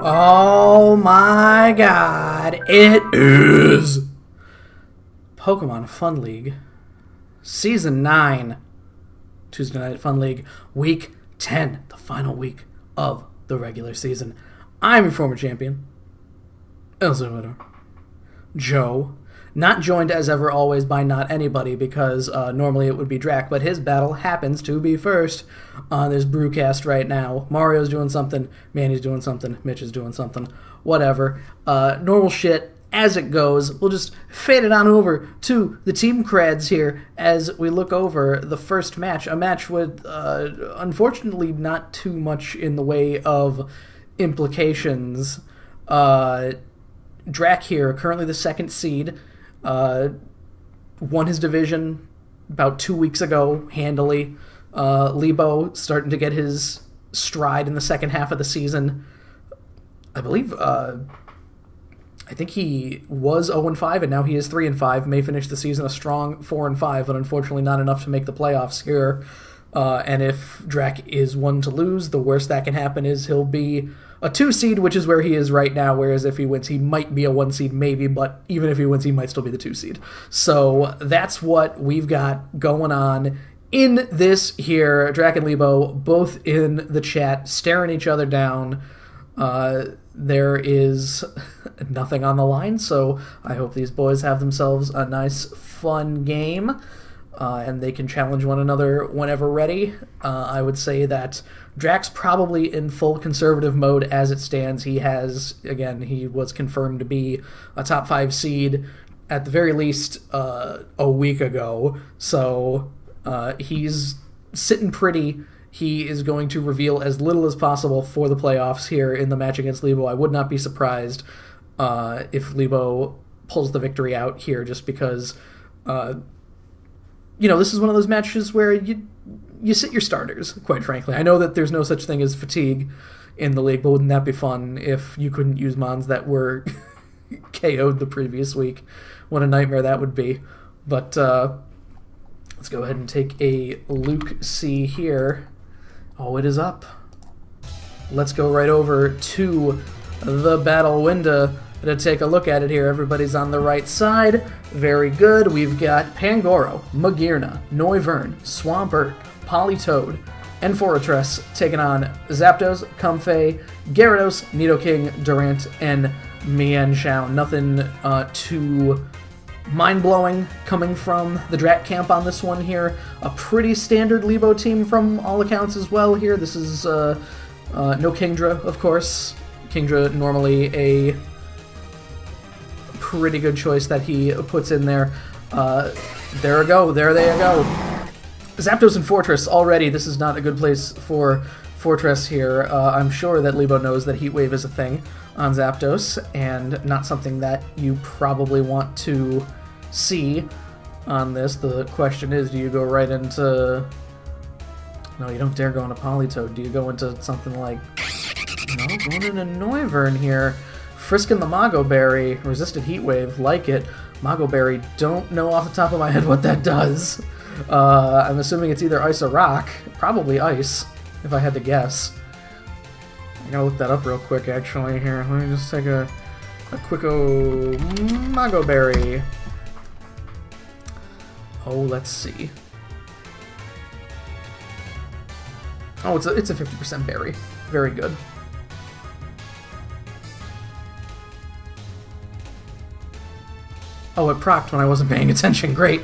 Oh my god, it is Pokemon Fun League Season 9, Tuesday Night Fun League, Week 10, the final week of the regular season. I'm your former champion, El Salvador, Joe. Not joined as ever always by not anybody, because normally it would be Drac, but his battle happens to be first on this Brewcast right now. Mario's doing something, Manny's doing something, Mitch is doing something, whatever. Normal shit as it goes. We'll just fade it on over to the team creds here as we look over the first match. A match with, unfortunately, not too much in the way of implications. Drac here, currently the second seed. Won his division about 2 weeks ago, handily. Lebo starting to get his stride in the second half of the season. I believe, I think he was 0-5, and now he is 3-5. May finish the season a strong 4-5, but unfortunately not enough to make the playoffs here. And if Drac is one to lose, the worst that can happen is he'll be a 2 seed, which is where he is right now, whereas if he wins, he might be a 1 seed maybe, but even if he wins, he might still be the 2 seed. So that's what we've got going on in this here. Drac and Lebo both in the chat, staring each other down. There is nothing on the line, so I hope these boys have themselves a nice, fun game. And they can challenge one another whenever ready. I would say that Drac's probably in full conservative mode as it stands. He has, again, he was confirmed to be a top 5 seed at the very least a week ago. So he's sitting pretty. He is going to reveal as little as possible for the playoffs here in the match against Lebo. I would not be surprised if Lebo pulls the victory out here, just because... this is one of those matches where you sit your starters, quite frankly. I know that there's no such thing as fatigue in the league, but wouldn't that be fun if you couldn't use mons that were KO'd the previous week? What a nightmare that would be. But let's go ahead and take a look-see here. Oh, it is up. Let's go right over to the battle window to take a look at it here. Everybody's on the right side. Very good. We've got Pangoro, Magearna, Noivern, Swampert, Politoed, and Fortress taking on Zapdos, Comfey, Gyarados, Nidoking, Durant, and Mienshao. Nothing too mind-blowing coming from the Drac camp on this one here. A pretty standard Lebo team from all accounts as well here. This is no Kingdra, of course. Kingdra normally a pretty good choice that he puts in there. There we go. There they go. Zapdos and Fortress already. This is not a good place for Fortress here. I'm sure that Lebo knows that Heat Wave is a thing on Zapdos, and not something that you probably want to see on this. The question is, do you go right into... No, you don't dare go into Politoed. Do you go into something like... No, going into Noivern here. Frisking the Mago Berry, resisted Heat Wave, like it. Mago Berry, don't know off the top of my head what that does. I'm assuming it's either Ice or Rock. Probably Ice, if I had to guess. I gotta look that up real quick, actually, here. Let me just take a quick Mago Berry. Oh, let's see. Oh, it's a 50% berry. Very good. Oh, it procced when I wasn't paying attention. Great.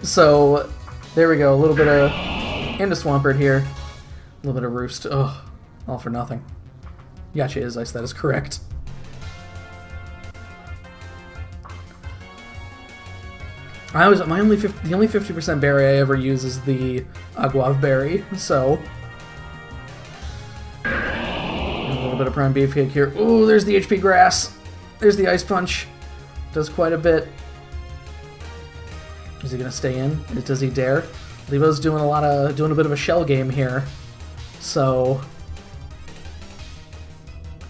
So, there we go. A little bit of... into Swampert here. A little bit of Roost. Oh, all for nothing. Gotcha is Ice. That is correct. The only 50% berry I ever use is the Aguav berry, so... A little bit of Prime Beefcake here. Ooh, there's the HP Grass. There's the Ice Punch. Does quite a bit. Is he gonna stay in? Does he dare? Lebo's doing a bit of a shell game here. So,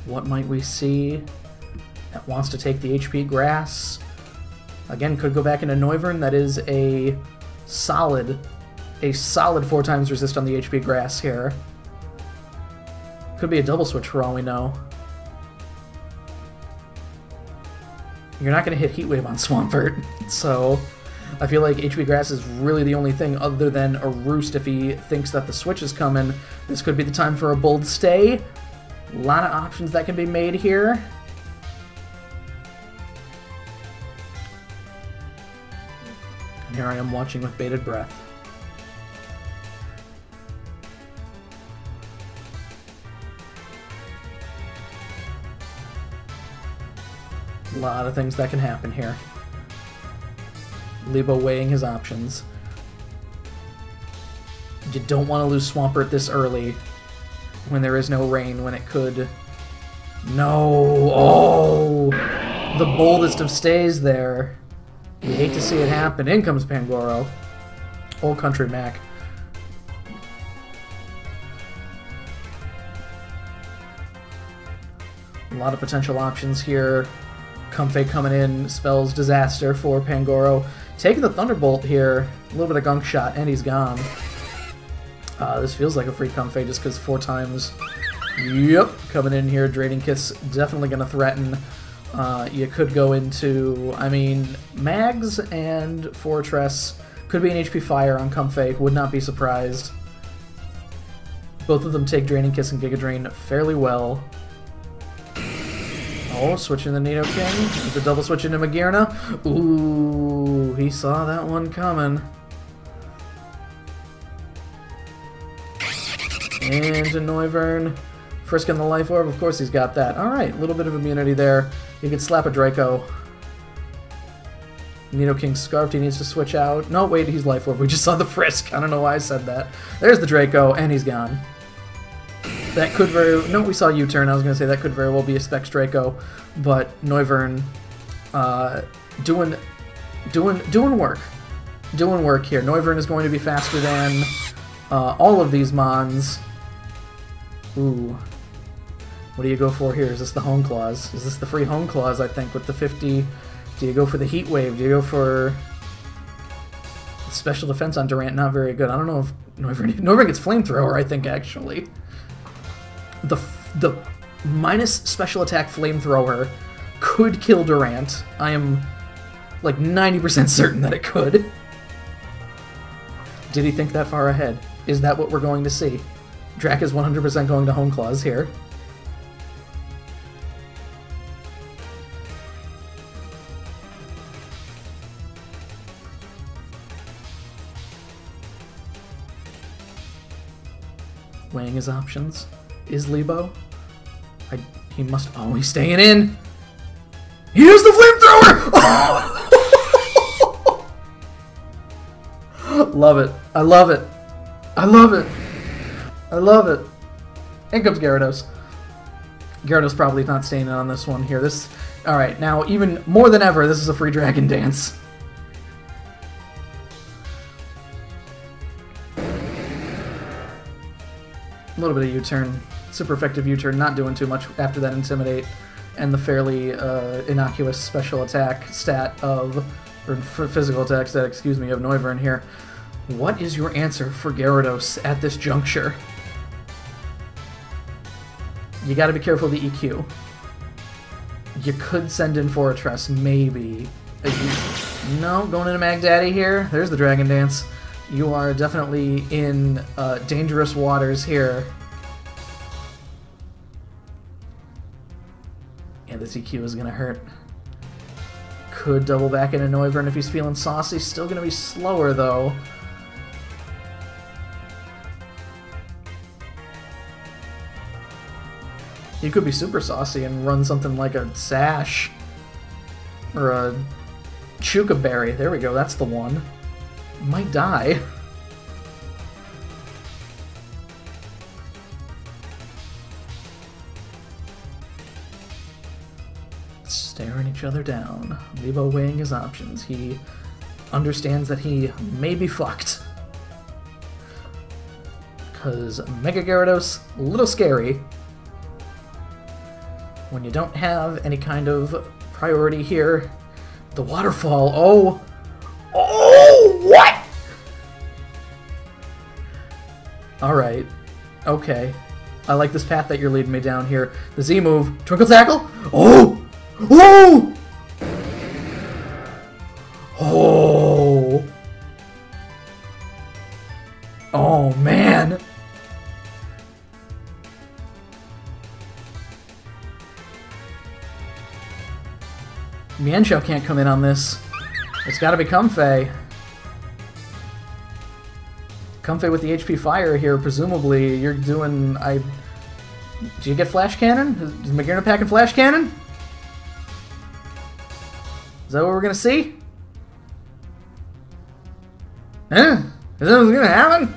what might we see that wants to take the HP Grass? Again, could go back into Noivern. That is a solid 4 times resist on the HP Grass here. Could be a double switch for all we know. You're not going to hit Heat Wave on Swampert, so I feel like HP Grass is really the only thing other than a Roost if he thinks that the switch is coming. This could be the time for a bold stay. A lot of options that can be made here. And here I am watching with bated breath. A lot of things that can happen here. Lebo weighing his options. You don't want to lose Swampert this early when there is no rain, when it could... No! Oh! The boldest of stays there. You hate to see it happen. In comes Pangoro. Old Country Mac. A lot of potential options here. Comfey coming in spells disaster for Pangoro. Taking the Thunderbolt here. A little bit of Gunk Shot, and he's gone. This feels like a free Comfey just because 4 times. Yep, coming in here. Draining Kiss definitely going to threaten. You could go into, I mean, Mags and Fortress. Could be an HP Fire on Comfey. Would not be surprised. Both of them take Draining Kiss and Giga Drain fairly well. Oh, switching the Nidoking. With the double switch into Magearna. Ooh, he saw that one coming. Into Noivern. Frisking the Life Orb. Of course he's got that. Alright, a little bit of immunity there. You could slap a Draco. Nidoking Scarfed, he needs to switch out. No, wait, he's Life Orb. We just saw the Frisk. I don't know why I said that. There's the Draco, and he's gone. That could very... No, we saw U-turn. I was going to say that could very well be a Specs Draco. But Noivern doing work. Doing work here. Noivern is going to be faster than all of these Mons. Ooh. What do you go for here? Is this the Hone Claws? Is this the free Hone Claws, I think, with the 50? Do you go for the Heat Wave? Do you go for... Special Defense on Durant? Not very good. I don't know if Noivern gets Flamethrower, I think, actually. The minus special attack Flamethrower could kill Durant. I am like 90% certain that it could. Did he think that far ahead? Is that what we're going to see? Drac is 100% going to Hone Claws here. Weighing his options. Is Lebo? He must... Oh, he's staying in! He used the Flamethrower! Oh! Love it. I love it. I love it. I love it. In comes Gyarados. Gyarados probably not staying in on this one here. Alright, now even more than ever, this is a free Dragon Dance. A little bit of U-turn. Super effective U-turn, not doing too much after that Intimidate, and the fairly innocuous special attack stat of, or physical attack stat, excuse me, of Noivern here. What is your answer for Gyarados at this juncture? You gotta be careful of the EQ. You could send in Fortress, maybe. No, going into Mag Daddy here. There's the Dragon Dance. You are definitely in dangerous waters here. Yeah, this EQ is going to hurt. Could double back into Noivern if he's feeling saucy. Still going to be slower, though. You could be super saucy and run something like a Sash. Or a Chuka Berry. There we go, that's the one. Might die. Staring each other down. Lebo weighing his options. He understands that he may be fucked. Because Mega Gyarados, a little scary. When you don't have any kind of priority here. The waterfall, oh! Oh, what? Alright. Okay. I like this path that you're leading me down here. The Z move. Twinkle tackle. Oh! Oh! Oh! Oh, man! Mienshao can't come in on this. It's gotta be Comfey. Comfey with the HP fire here, presumably. You're doing... Do you get Flash Cannon? Is Magearna packing Flash Cannon? Is that what we're gonna see? Huh? Is that what's gonna happen?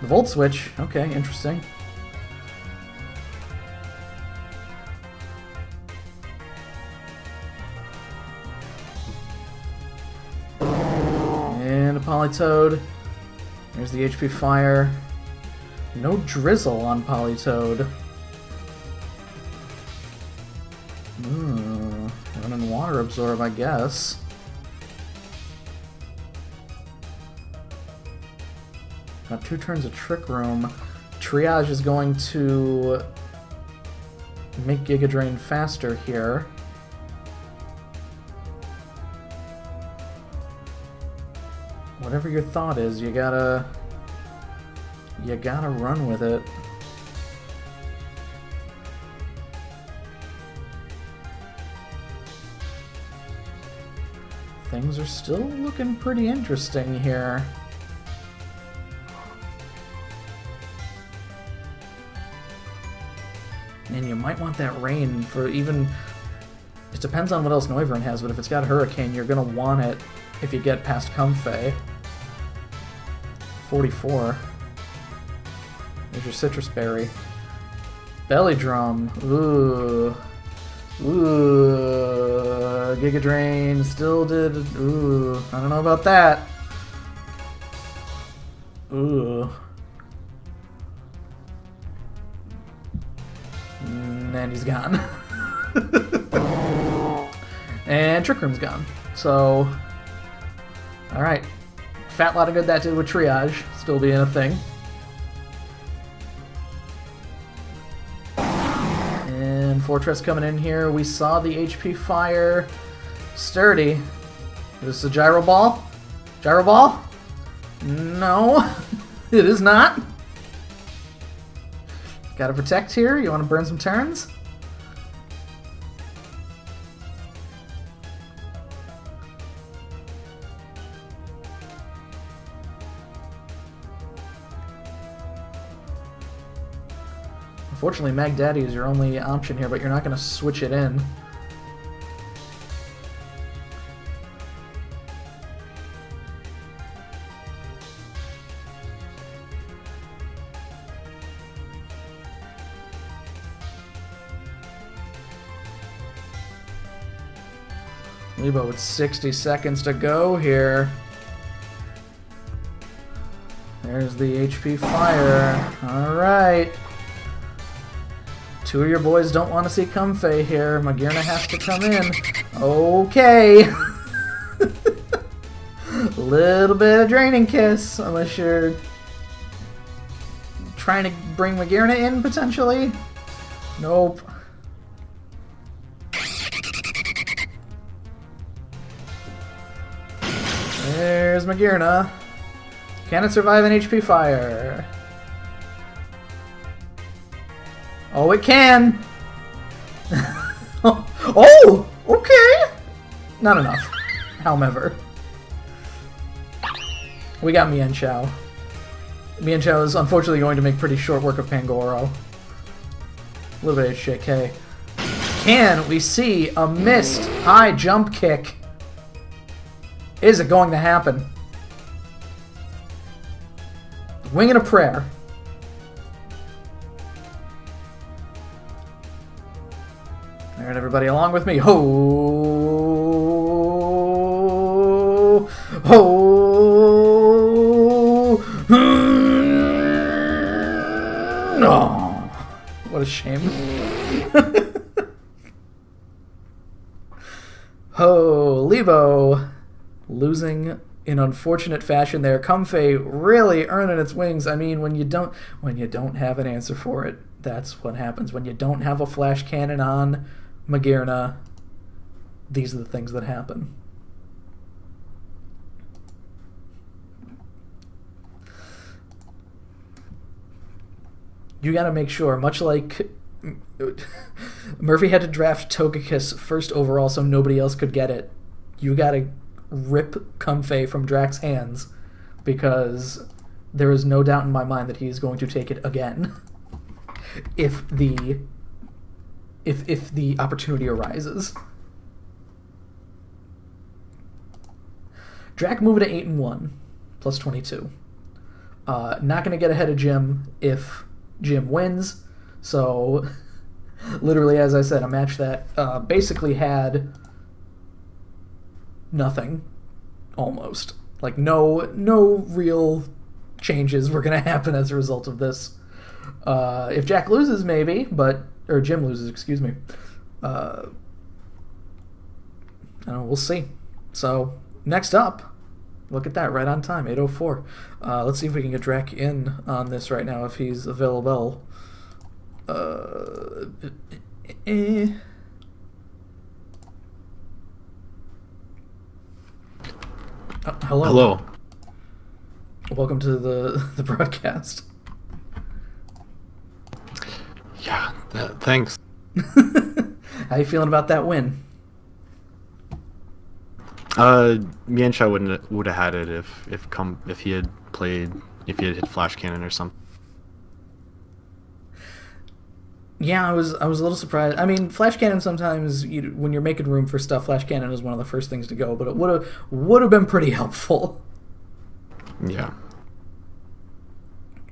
The Volt Switch. Okay, interesting. And a Politoed. There's the HP Fire. No Drizzle on Politoed. Running Water Absorb, I guess. Got 2 turns of Trick Room. Triage is going to make Giga Drain faster here. Whatever your thought is, you gotta run with it. Things are still looking pretty interesting here. And you might want that Rain for even... It depends on what else Noivern has, but if it's got Hurricane, you're going to want it if you get past Comfey. 44. There's your Citrus Berry. Belly Drum. Ooh. Ooh. Giga Drain still did... Ooh. I don't know about that. Ooh. And he's gone. And Trick Room's gone. So... Alright. Fat lot of good that did with Triage. Still being a thing. And Fortress coming in here. We saw the HP Fire. Sturdy. Is this a Gyro Ball? Gyro Ball? No. It is not. Gotta protect here. You want to burn some turns? Unfortunately, Mag Daddy is your only option here, but you're not going to switch it in. Lebo with 60 seconds to go here. There's the HP Fire. Alright. 2 of your boys don't want to see Comfey here. Magearna has to come in. Okay. A little bit of Draining Kiss, unless you're trying to bring Magearna in, potentially. Nope. There's Magearna. Can it survive an HP Fire? Oh, it can! Oh! Okay! Not enough. However. We got Mienshao. Mienshao is unfortunately going to make pretty short work of Pangoro. A little bit of shit, K. Can we see a missed high jump kick? Is it going to happen? Wing and a prayer. Alright, everybody, along with me. Ho! Ho! No! What a shame. Ho! Lebo losing in unfortunate fashion there. Comfey really earning its wings. I mean, when you don't have an answer for it, that's what happens. When you don't have a flash cannon on Magearna, these are the things that happen. You got to make sure, much like Murphy had to draft Togekiss first overall so nobody else could get it, you got to rip Comfey from Drax's hands, because there is no doubt in my mind that he is going to take it again if the opportunity arises. Drac moving to 8-1 plus 22. Not going to get ahead of Jim if Jim wins. So literally, as I said, a match that basically had nothing, almost. Like no real changes were going to happen as a result of this. If Jack loses, maybe, or Jim loses, excuse me. I don't know, we'll see. So next up, look at that, right on time, 8:04. Let's see if we can get Drac in on this right now if he's available. Hello. Hello. Welcome to the broadcast. Yeah, thanks. How you feeling about that win? Mienshao would have had it if he had hit Flash Cannon or something. Yeah, I was a little surprised. I mean, Flash Cannon sometimes, when you're making room for stuff, Flash Cannon is one of the first things to go, but it would have been pretty helpful. Yeah.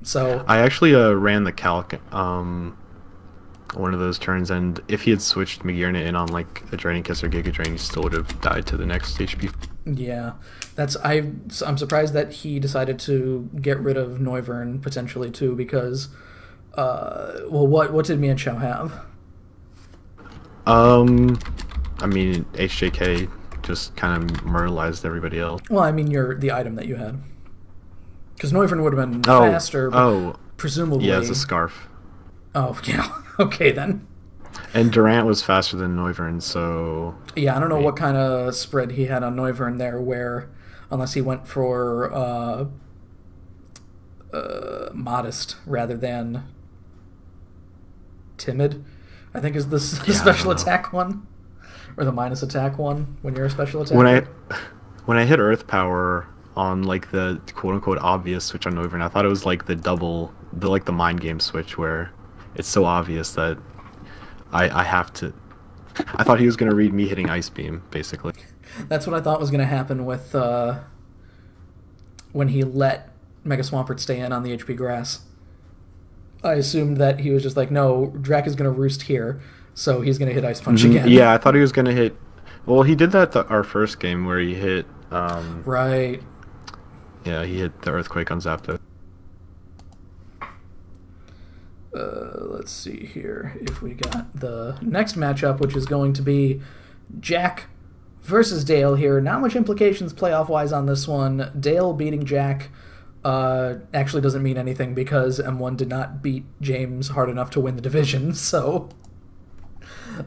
So I actually ran the calc one of those turns, and if he had switched Magearna in on like a Draining Kiss or Giga Drain, he still would have died to the next HP. Yeah, I'm surprised that he decided to get rid of Noivern potentially too, because what did Mienshao have? I mean, HJK just kind of moralized everybody else. Well, I mean, the item that you had, because Noivern would have been faster. But presumably. Yeah, it's a scarf. Oh yeah. Okay then. And Durant was faster than Noivern, so... Yeah, I don't know what kind of spread he had on Noivern there, where, unless he went for modest rather than timid, I think is the special attack one, or the minus attack one when you're a special attack. When I hit Earth Power on like the quote unquote obvious switch on Noivern, I thought it was like the mind game switch where it's so obvious that I have to... I thought he was going to read me hitting Ice Beam, basically. That's what I thought was going to happen with when he let Mega Swampert stay in on the HP Grass. I assumed that he was just like, no, Drac is going to roost here, so he's going to hit Ice Punch again. Yeah, I thought he was going to hit... Well, he did that our first game where he hit... Right. Yeah, he hit the Earthquake on Zapdos. Let's see here if we got the next matchup, which is going to be Jack versus Dale here. Not much implications playoff-wise on this one. Dale beating Jack actually doesn't mean anything because M1 did not beat James hard enough to win the division, so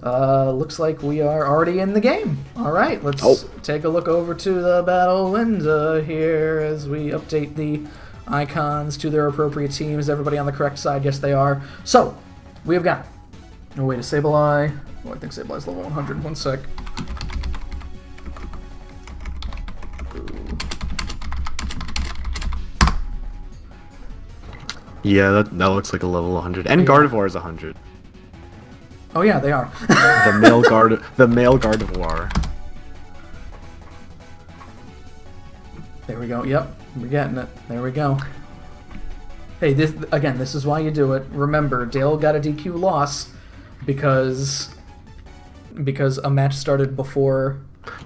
looks like we are already in the game. All right, let's take a look over to the battle window here as we update the icons to their appropriate teams. Everybody on the correct side? Yes, they are. So, we have got... Oh, wait, a Sableye. Oh, I think Sableye's level 100. One sec. Yeah, that looks like a level 100. And Gardevoir is 100. Oh, yeah, they are. the male Gardevoir. There we go. Yep, we're getting it. There we go. Hey, this is why you do it. Remember, Dale got a DQ loss because a match started before.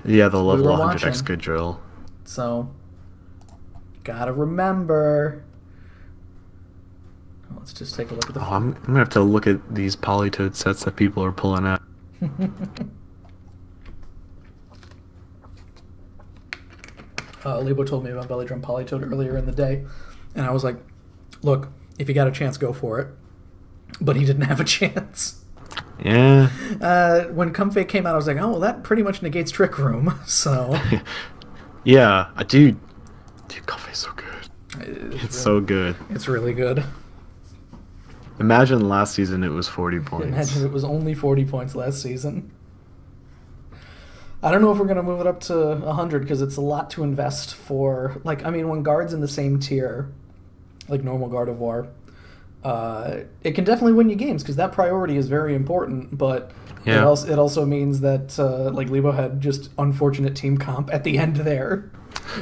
Yeah, the level 100 X good drill. So, gotta remember. Let's just take a look at the... I'm gonna have to look at these Politoed sets that people are pulling out. Lebo told me about Belly Drum Polytoad earlier in the day, and I was like, look, if you got a chance, go for it. But he didn't have a chance. Yeah. When Comfey came out, I was like, oh, well, that pretty much negates Trick Room, so... Yeah, dude, Comfey's so good. It's so good. It's really good. Imagine last season it was 40 points. Imagine it was only 40 points last season. I don't know if we're going to move it up to 100 because it's a lot to invest for... Like, I mean, when Guard's in the same tier, like normal Gardevoir, it can definitely win you games because that priority is very important, but it also means that like Lebo had just unfortunate team comp at the end there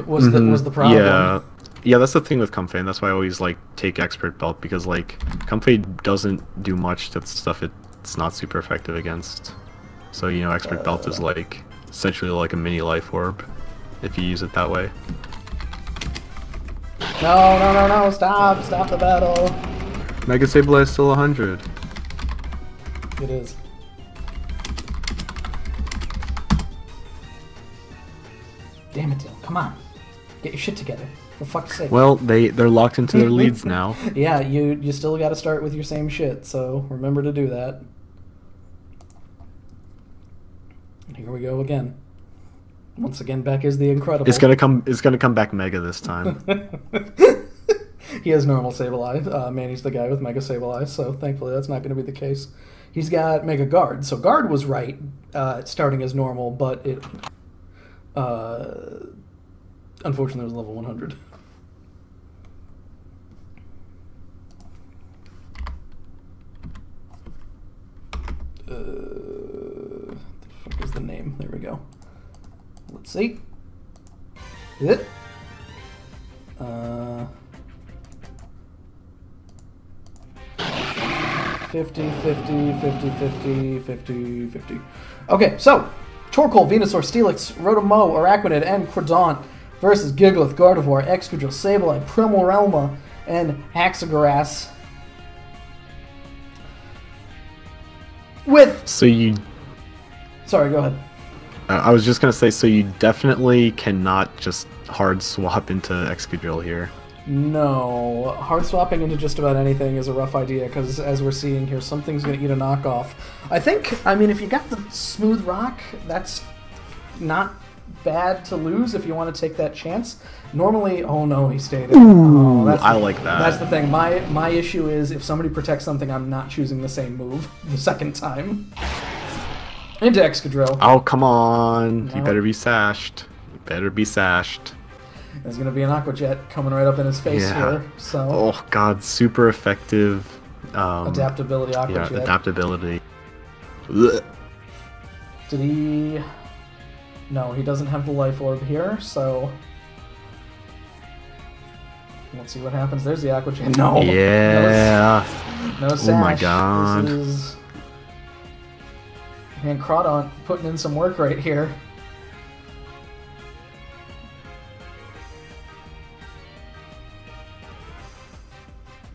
was the problem. Yeah, that's the thing with Comfey, and that's why I always like take Expert Belt, because like Comfey doesn't do much to stuff it's not super effective against. So, you know, Expert Belt is like essentially like a mini life orb if you use it that way. No, stop the battle. Mega Sableye is still 100. It is. Damn it, Dylan. Come on. Get your shit together. For fuck's sake. Well, they're locked into their leads now. Yeah, you still got to start with your same shit, so remember to do that. And here we go again. Once again, back is the Incredible. It's gonna come back Mega this time. He has normal Sableye. Manny's the guy with Mega Sableye, so thankfully that's not going to be the case. He's got Mega Guard. So Guard was right, starting as normal, but it unfortunately was level 100. The fuck is the name? There we go. Let's see. Is it? 50, 50, 50, 50, 50, 50. Okay, so Torkoal, Venusaur, Steelix, Rotomo, Araquanid, and Crodont versus Gigalith, Gardevoir, Excadrill, Sableye, Primarelma, and Haxagoras. Sorry, go ahead. I was just gonna say, so you definitely cannot just hard swap into Excadrill here. No, hard swapping into just about anything is a rough idea because, as we're seeing here, something's going to eat a knockoff. I mean, if you got the Smooth Rock, that's not bad to lose if you want to take that chance. Normally, oh no, he stayed. Ooh, I like that. That's the thing. My issue is if somebody protects something, I'm not choosing the same move the second time. Into Excadrill. Oh, come on. No. You better be sashed. There's going to be an Aqua Jet coming right up in his face here. So. Oh, God. Super effective. Adaptability Aqua Jet. Yeah, adaptability. Ugh. Did he... No, he doesn't have the Life Orb here, so... Let's see what happens. There's the Aqua Jet. No! Yeah! No sash. Oh, my God. This is... Man, Crawdaunt putting in some work right here.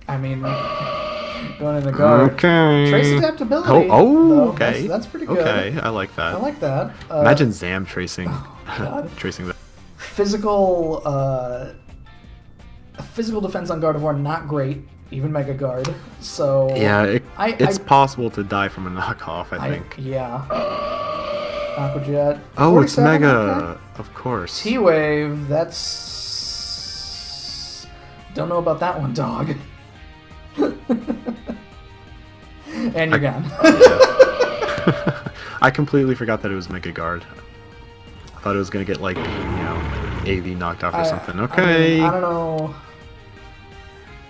I mean, going in the guard. Okay. Trace adaptability. Okay. That's pretty good. Okay, I like that. I like that. Imagine Zam tracing, tracing that. Physical defense on Gardevoir, not great. Even Mega Guard. So yeah, it's possible to die from a knockoff. I think. Yeah. Aqua Jet. Oh, it's Mega. Of course. T-Wave. That's. Don't know about that one, dog. And you're gone. I completely forgot that it was Mega Guard. I thought it was gonna get like, you know, AV knocked off or something. Okay. I don't know.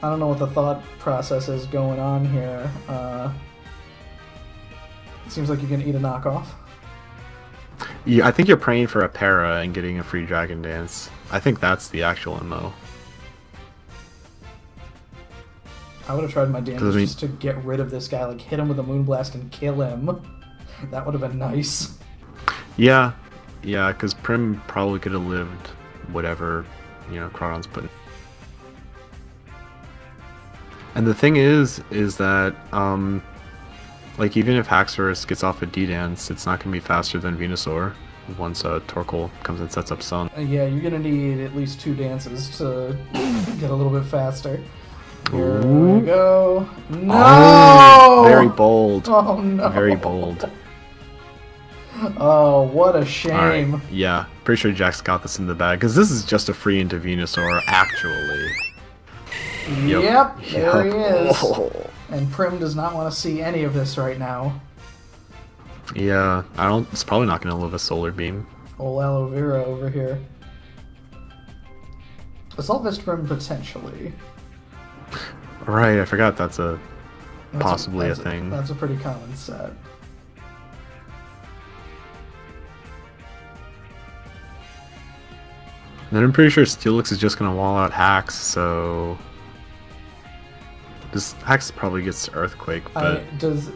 I don't know what the thought process is going on here. It seems like you can eat a knockoff. Yeah, I think you're praying for a para and getting a free Dragon Dance. I think that's the actual MO. I would have tried my damage just to get rid of this guy, like hit him with a Moonblast and kill him. That would have been nice. Yeah, because Prim probably could have lived whatever, you know, Crawdon's putting. And the thing is that, like, even if Haxorus gets off a D-Dance, it's not going to be faster than Venusaur. once Torkoal comes and sets up Sun. Yeah, you're gonna need at least 2 dances to get a little bit faster. Here we go. No! Oh, very bold. Oh no! Very bold. Oh, what a shame. All right. Yeah, pretty sure Jack's got this in the bag because this is just a free into Venusaur, actually. Yep, there he is. Oh. And Prim does not want to see any of this right now. Yeah, I don't. It's probably not going to live a Solar Beam. Old aloe vera over here. Assault Vest Prim potentially. Right, I forgot that's possibly a thing. That's a pretty common set. And then I'm pretty sure Steelix is just going to wall out Hacks, so... This Hacks probably gets Earthquake, but... Does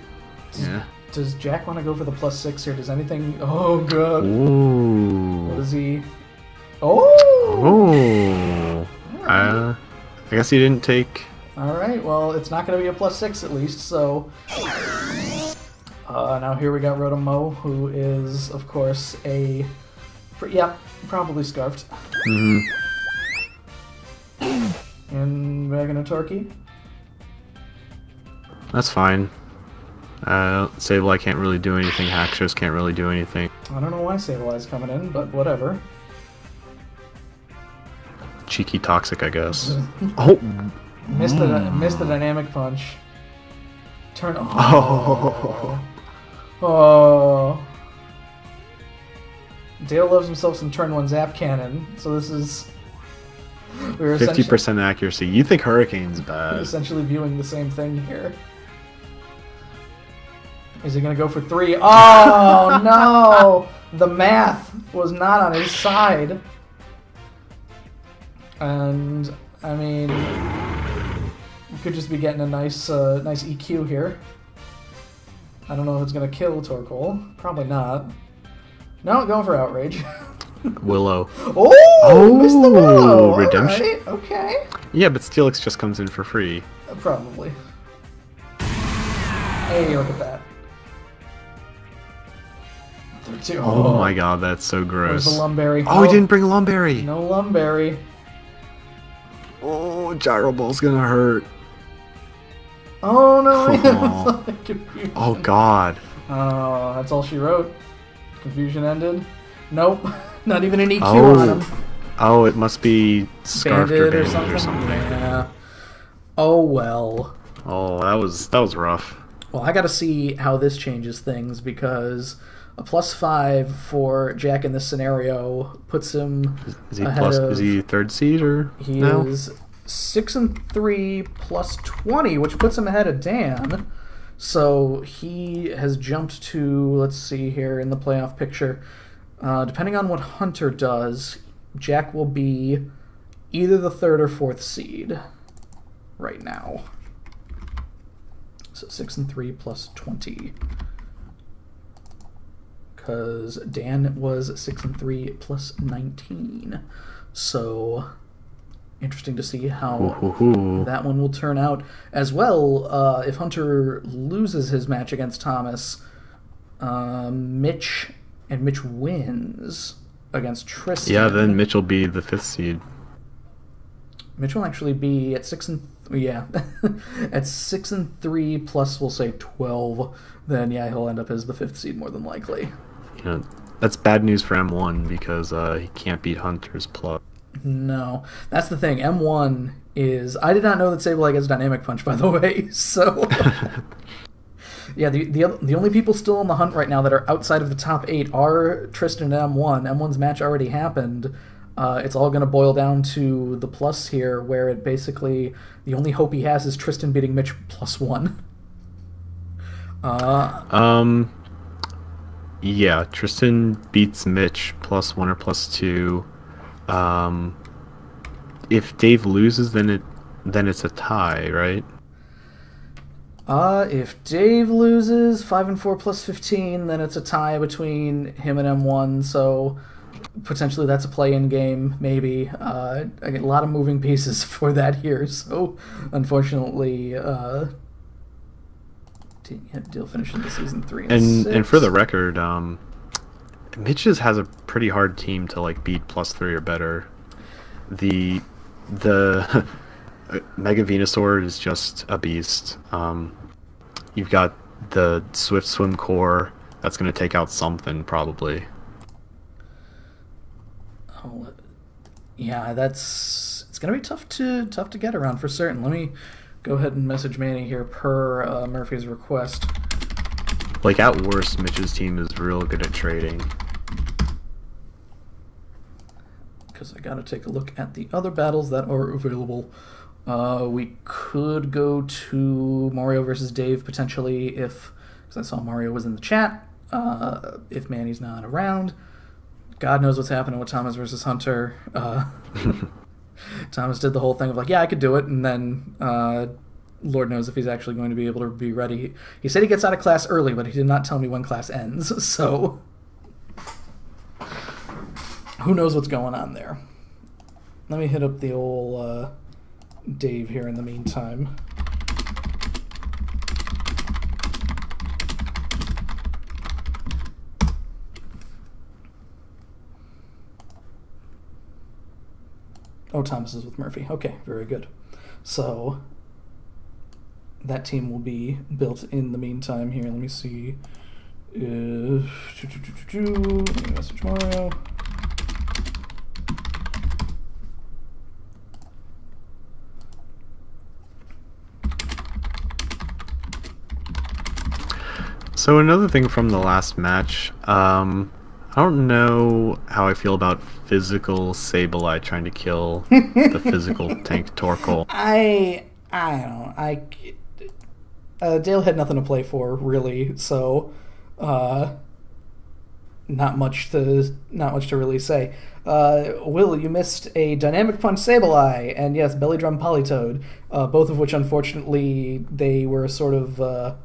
Jack want to go for the +6 here? Does anything... Oh, God. Ooh. What is he... Oh! Ooh. I guess he didn't take... Alright, well, it's not going to be a +6 at least, so... now here we got Rotomo, who is, of course, a... Yep, probably Scarfed. Mm-hmm. And back in a Torquay. That's fine. Sableye can't really do anything, Haxorus can't really do anything. I don't know why Sableye's coming in, but whatever. Cheeky Toxic, I guess. Oh! Missed the Dynamic Punch. Turn... Oh! Oh! Dale loves himself some turn 1 Zap Cannon, so this is... We're 50% accuracy. You think Hurricane's bad. Essentially viewing the same thing here. Is he going to go for 3? Oh, no! The math was not on his side. And, I mean... We could just be getting a nice EQ here. I don't know if it's going to kill Torkoal. Probably not. No, going for Outrage. Willow. Oh! Missed the Willow! Redemption? Right, okay. Yeah, but Steelix just comes in for free. Probably. Hey, look at that. Oh my god, that's so gross. Where's the Lumberry? Oh, he didn't bring a Lumberry! No Lumberry. Oh, Gyro Ball's gonna hurt. Oh no! Oh, oh god. Oh, that's all she wrote. Confusion ended. Nope. Not even an EQ on him. Oh, it must be Scarfed or Banded or something. Yeah. Oh well. Oh, that was rough. Well, I gotta see how this changes things because a +5 for Jack in this scenario puts him Is he ahead plus? of, Is he 3rd seed or he no? is 6-3 plus 20, which puts him ahead of Dan. So he has jumped to, let's see here in the playoff picture. Depending on what Hunter does, Jack will be either the 3rd or 4th seed right now. So 6-3 plus 20. Because Dan was 6-3 plus 19. So interesting to see how that one will turn out. As well, if Hunter loses his match against Thomas, Mitch wins against Tristan. Yeah, then Mitch will be the 5th seed. Mitch will actually be at 6-3 at 6-3 plus we'll say 12. Then yeah, he'll end up as the 5th seed more than likely. You know, that's bad news for M1 because he can't beat Hunter's plus. No, that's the thing. M1 is... I did not know that Sableye gets Dynamic Punch, by the way, so... Yeah, the only people still on the hunt right now that are outside of the top 8 are Tristan and M1. M1's match already happened. It's all going to boil down to the plus here, where it basically... The only hope he has is Tristan beating Mitch +1. Yeah, Tristan beats Mitch +1 or +2. If Dave loses, then it's a tie, right? If Dave loses 5-4 plus 15, then it's a tie between him and M1. So potentially that's a play-in game, maybe. I get a lot of moving pieces for that here. So unfortunately, Deal finishing the season 3 and 6. And for the record, Mitch's has a pretty hard team to like beat +3 or better. The Mega Venusaur is just a beast. You've got the Swift Swim core that's going to take out something probably. Oh, yeah, it's gonna be tough to get around for certain. Let me go ahead and message Manny here per Murphy's request. Like at worst, Mitch's team is real good at trading. Because I gotta take a look at the other battles that are available. We could go to Mario versus Dave potentially because I saw Mario was in the chat. If Manny's not around, God knows what's happening with Thomas versus Hunter. Thomas did the whole thing of like, yeah, I could do it, and then Lord knows if he's actually going to be able to be ready. He said he gets out of class early, but he did not tell me when class ends, so who knows what's going on there. Let me hit up the old Dave here in the meantime. Oh, Thomas is with Murphy. Okay, very good. So that team will be built in the meantime here. Let me see. Let me message Mario. So another thing from the last match, I don't know how I feel about physical Sableye trying to kill the physical tank Torkoal. I don't know. Dale had nothing to play for really, so not much to really say. Will, you missed a Dynamic Punch Sableye and yes, Belly Drum Politoed, both of which unfortunately they were sort of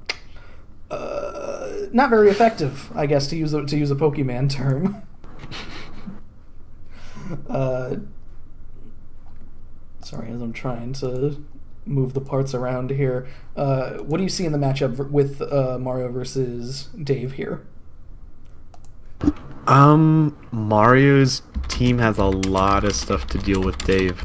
not very effective, I guess, to use a Pokemon term. Sorry, as I'm trying to move the parts around here. What do you see in the matchup with Mario versus Dave here? Mario's team has a lot of stuff to deal with Dave.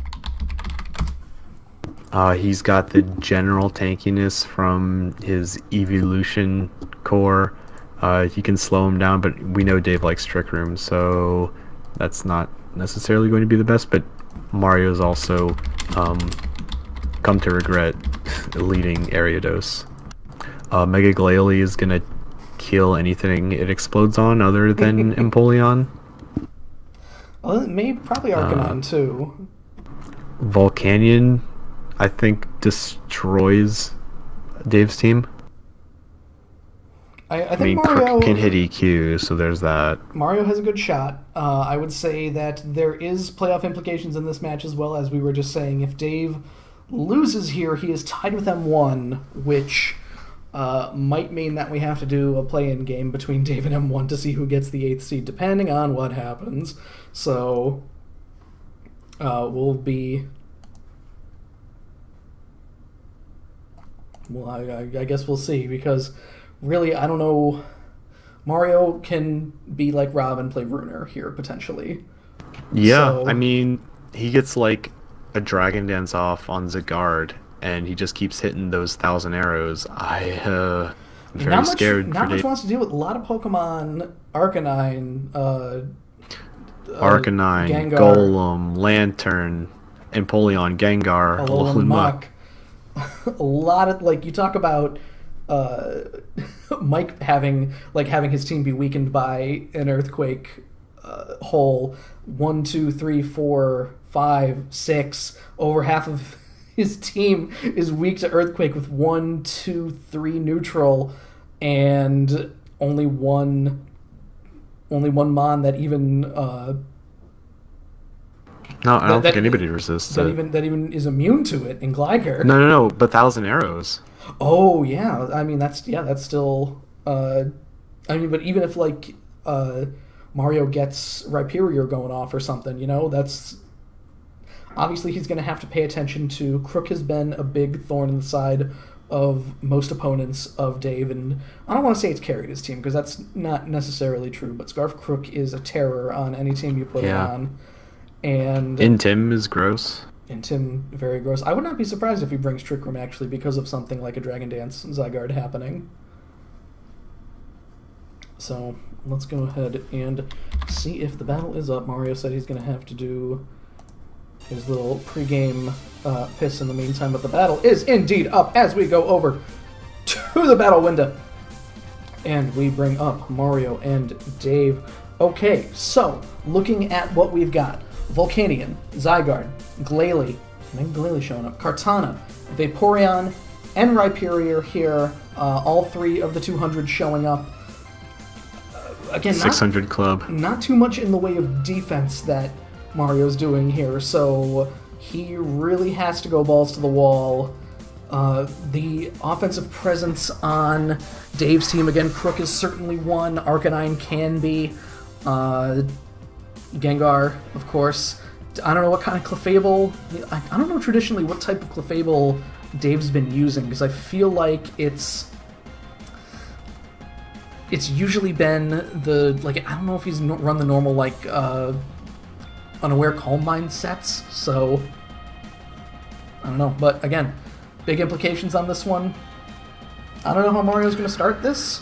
He's got the general tankiness from his evolution core. You can slow him down, but we know Dave likes Trick Room, so that's not necessarily going to be the best. But Mario's also come to regret leading Ariados. Mega Glalie is going to kill anything it explodes on other than Empoleon. Well, maybe probably Arcanine too. Volcanion, I think, destroys Dave's team. I think Mario Crook can hit EQ, so there's that. Mario has a good shot. I would say that there is playoff implications in this match as well, as we were just saying. If Dave loses here, he is tied with M1, which might mean that we have to do a play-in game between Dave and M1 to see who gets the 8th seed, depending on what happens. So we'll be... Well, I guess we'll see, because really, I don't know. Mario can be like Rob and play Runer here, potentially. Yeah, so, I mean, he gets like a Dragon Dance off on Zygarde, and he just keeps hitting those 1,000 arrows. I'm very scared. Not much wants to deal with a lot of Pokemon. Arcanine, Arcanine, Gengar, Golem, Lantern, Empoleon, Gengar, Alolan Mach. A lot of, like, you talk about Mike having his team be weakened by an earthquake hole. 1, 2, 3, 4, 5, 6. Over half of his team is weak to earthquake with 1, 2, 3 neutral, and only one mon that even no, I don't think anybody resists it. That even is immune to it in Gligar. No, but 1,000 arrows. Oh yeah, I mean that's still. I mean, but even if like Mario gets Rhyperior going off or something, that's obviously he's going to have to pay attention to. Crook has been a big thorn in the side of most opponents of Dave, and I don't want to say it's carried his team because that's not necessarily true, but Scarf Crook is a terror on any team you put it on. And Intim is gross. Intim, very gross. I would not be surprised if he brings Trick Room actually because of something like a Dragon Dance Zygarde happening. So let's go ahead and see if the battle is up. Mario said he's going to have to do his little pregame piss in the meantime, but the battle is indeed up as we go over to the battle window. And we bring up Mario and Dave. Okay, so looking at what we've got. Volcanion, Zygarde, Glalie, maybe Glalie showing up, Kartana, Vaporeon, and Rhyperior here. All three of the 200 showing up. Again, 600 club. Not too much in the way of defense that Mario's doing here, so he really has to go balls to the wall. The offensive presence on Dave's team, again, Crook is certainly one, Arcanine can be, Gengar, of course. I don't know what kind of Clefable, I don't know traditionally what type of Clefable Dave's been using, because I feel like it's usually been the, like, I don't know if he's run the normal, like, Unaware Calm Mind sets, so I don't know. But again, big implications on this one. I don't know how Mario's going to start this.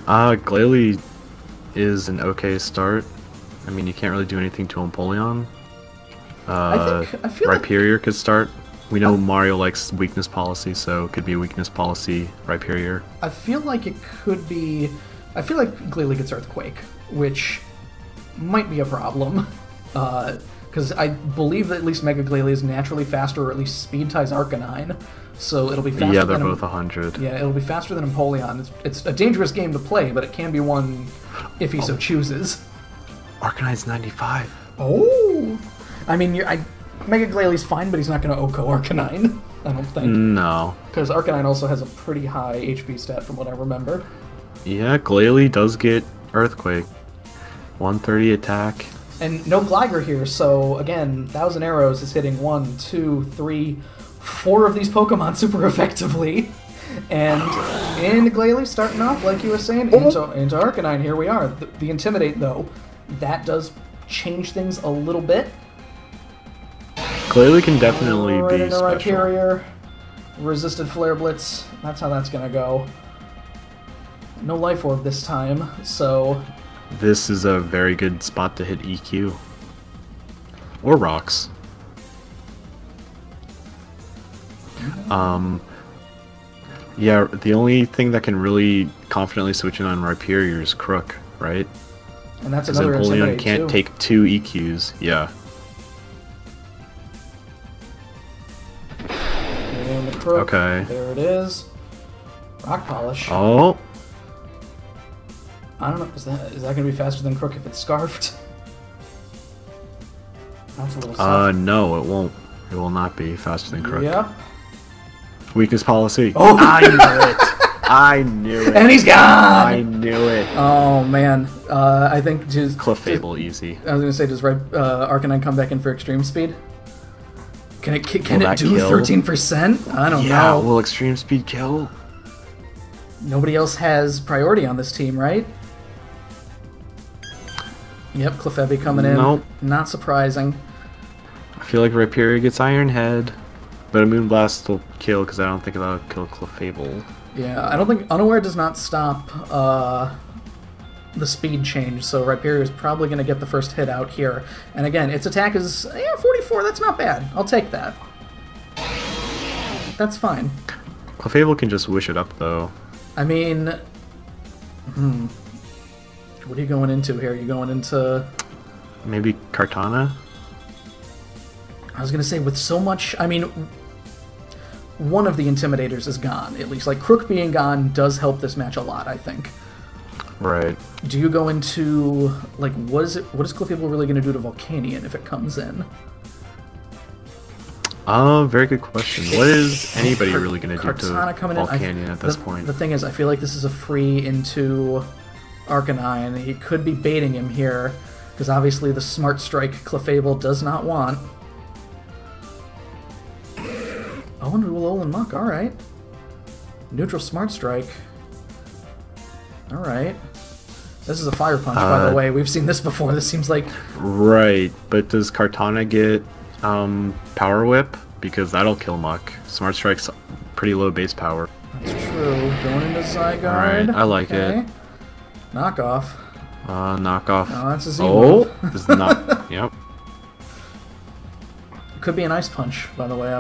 Glalie is an okay start. I mean, you can't really do anything to Empoleon. I feel Rhyperior like... could start. We know Mario likes weakness policy, so it could be a weakness policy Rhyperior. I feel like it could be... I feel like Glalie gets Earthquake, which might be a problem. Because I believe that at least Mega Glalie is naturally faster, or at least speed ties Arcanine. So it'll be faster. Yeah, they're both 100. Yeah, it'll be faster than Empoleon. It's a dangerous game to play, but it can be won if he so chooses. Arcanine's 95. Oh! I mean, Mega Glalie's fine, but he's not going to OHKO Arcanine, I don't think. No. Because Arcanine also has a pretty high HP stat from what I remember. Yeah, Glalie does get Earthquake. 130 attack. And no Gligar here, so again, 1,000 Arrows is hitting 1, 2, 3, 4 of these Pokemon super effectively. And Glalie starting off, like you were saying, into Arcanine. Here we are. The Intimidate, though, that does change things a little bit. Glalie can definitely be special. Rhyperior, resisted Flare Blitz. That's how that's going to go. No Life Orb this time, so... This is a very good spot to hit EQ. Or Rocks. Yeah, the only thing that can really confidently switch in on Rhyperior is Crook, right? And that's another Intimidate, can't take 2 EQs, yeah. And the Crook, okay. There it is. Rock Polish. Oh! I don't know, is that going to be faster than Crook if it's Scarfed? That's a little soft. No, it won't. It will not be faster than Crook. Yep. Weakness policy. Oh! I knew it! I knew it! And he's gone! I knew it! Oh, man. I think just... Clefable, easy. I was going to say, does Arcanine come back in for Extreme Speed? Can it do kill? 13%? I don't know. Yeah, will Extreme Speed kill? Nobody else has priority on this team, right? Yep, Clefairy coming in. Nope. Not surprising. I feel like Rhyperior gets Iron Head, but a Moonblast will kill because I don't think that'll kill Clefable. Yeah, I don't think Unaware does not stop the speed change, so Rhyperior is probably going to get the first hit out here. And again, its attack is 44. That's not bad. I'll take that. That's fine. Clefable can just wish it up though. I mean, what are you going into here? Are you going into... Maybe Kartana? I was going to say, with so much... I mean, one of the Intimidators is gone, at least. Like, Crook being gone does help this match a lot, I think. Right. Do you go into... Like, what is Clefable really going to do to Volcanion if it comes in? Very good question. What is anybody really going to do to Volcanion at this point? The thing is, I feel like this is a free into Arcanine. He could be baiting him here, because obviously the Smart Strike Clefable does not want. Oh, and Alolan Muck. Shock, alright. Neutral Smart Strike. Alright. This is a Fire Punch, by the way. We've seen this before. This seems like... Right, but does Kartana get Power Whip? Because that'll kill Muck. Smart Strike's pretty low base power. That's true. Going into Zygarde. Alright, I like it. Knockoff. Knockoff. Oh, that's a Z move. This is not... Yep. Could be an Ice Punch, by the way.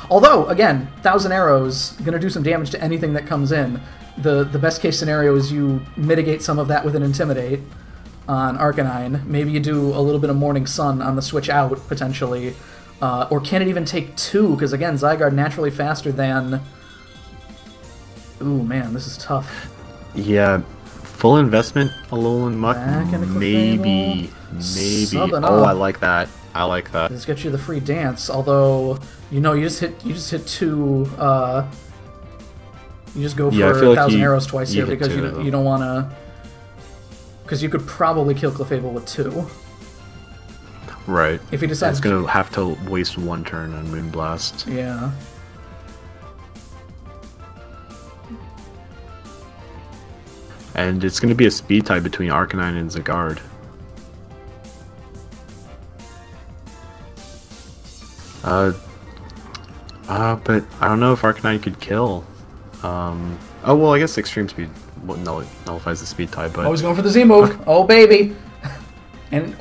Although, again, 1,000 Arrows, gonna do some damage to anything that comes in. The best case scenario is you mitigate some of that with an Intimidate on Arcanine. Maybe you do a little bit of Morning Sun on the switch out, potentially. Or can it even take 2? Because, again, Zygarde naturally faster than... Ooh, man, this is tough. Yeah, full investment, Alolan Muck, maybe. Oh, I like that. I like that. This gets you the free dance, although you just hit 2. You just go for 1,000 arrows twice here because you don't want to. Because you could probably kill Clefable with 2. Right. If he decides, it's gonna have to waste 1 turn on Moonblast. Yeah. And it's going to be a speed tie between Arcanine and Zygarde. But I don't know if Arcanine could kill. Oh, well, I guess Extreme Speed nullifies the speed tie, but... Oh, he's going for the Z move. Oh, baby. And...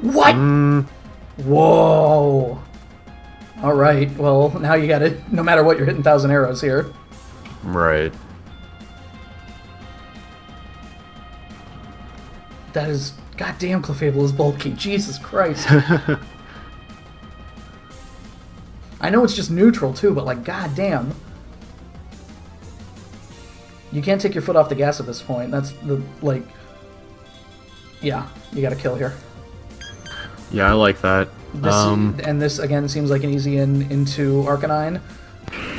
What? Whoa. Alright, well, now you gotta... No matter what, you're hitting 1,000 arrows here. Right. That is... Goddamn, Clefable is bulky. Jesus Christ. I know it's just neutral, too, but, like, goddamn. You can't take your foot off the gas at this point. That's the, like... Yeah, you gotta kill here. Yeah, I like that. And this, again, seems like an easy into Arcanine.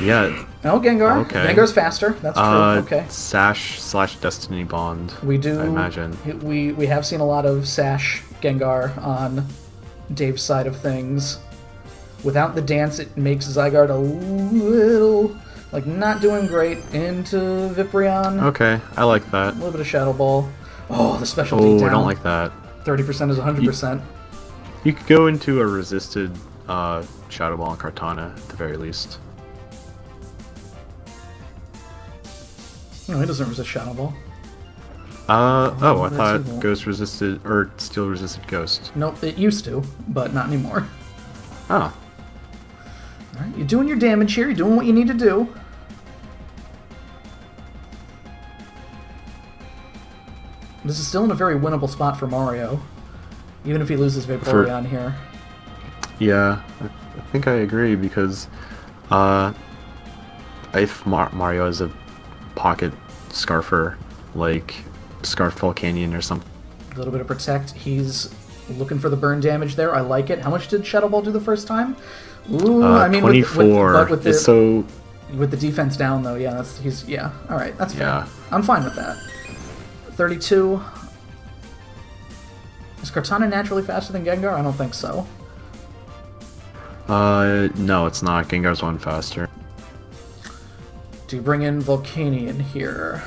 Yeah. Oh, Gengar. Okay. Gengar's faster. That's true. Okay. Sash/Destiny Bond. We do. I imagine. We have seen a lot of Sash Gengar on Dave's side of things. Without the dance, it makes Zygarde a little, like, not doing great into Vaporeon. Okay, I like that. A little bit of Shadow Ball. Oh, the special beatdown. I don't like that. 30% is 100%. You could go into a resisted Shadow Ball and Kartana, at the very least. No, he doesn't resist Shadow Ball. I thought Ghost resisted, or Steel resisted Ghost. Nope, it used to, but not anymore. Oh. Alright, you're doing your damage here, you're doing what you need to do. This is still in a very winnable spot for Mario, even if he loses Vaporeon here. Yeah, I think I agree, because if Mario has a pocket Scarfer, like Scarf Volcanion or something. A little bit of Protect. He's looking for the burn damage there. I like it. How much did Shadow Ball do the first time? Ooh, I mean, 24. With the, it's so... With the defense down, though, yeah, yeah. All right, that's fair. Yeah. I'm fine with that. 32. Is Kartana naturally faster than Gengar? I don't think so. No, it's not. Gengar's one faster. Do you bring in Volcanion here?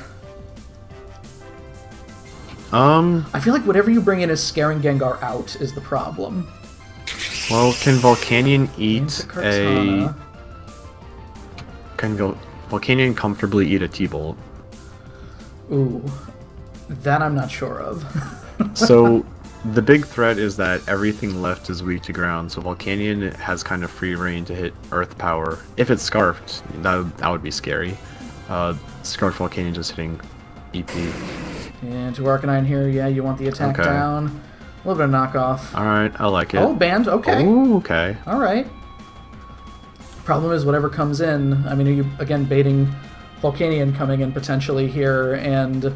I feel like whatever you bring in is scaring Gengar out is the problem. Well, can Volcanion eat a... Can Volcanion comfortably eat a T-Bolt? Ooh, that I'm not sure of. So, the big threat is that everything left is weak to ground, so Volcanion has kind of free reign to hit Earth Power. If it's Scarfed, that would be scary. Scarfed Volcanion just hitting EP. And to Arcanine here, yeah, you want the attack down. A little bit of knockoff. Alright, I like it. Oh, banned, okay. Ooh, okay. Alright. Problem is, whatever comes in, I mean, are you, again, baiting Volcanion coming in potentially here, and...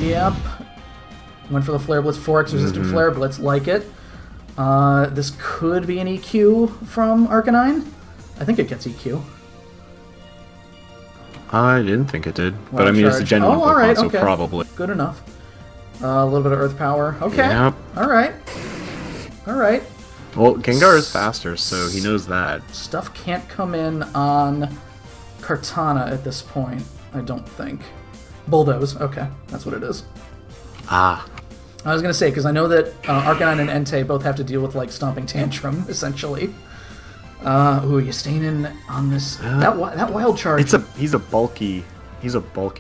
Yep. Went for the Flare Blitz, 4x resistant Flare Blitz, like it. This could be an EQ from Arcanine. I think it gets EQ. I didn't think it did, but I mean, it's a genuine Pokemon, so probably. Good enough. A little bit of Earth Power. Okay. Yep. Alright. Alright. Well, Gengar is faster, so he knows that. Stuff can't come in on Kartana at this point, I don't think. Bulldoze, okay, that's what it is. Ah. I was going to say, because I know that Arcanine and Entei both have to deal with, like, Stomping Tantrum, essentially. Ooh, you staying in on this... that wild charge... He's a bulky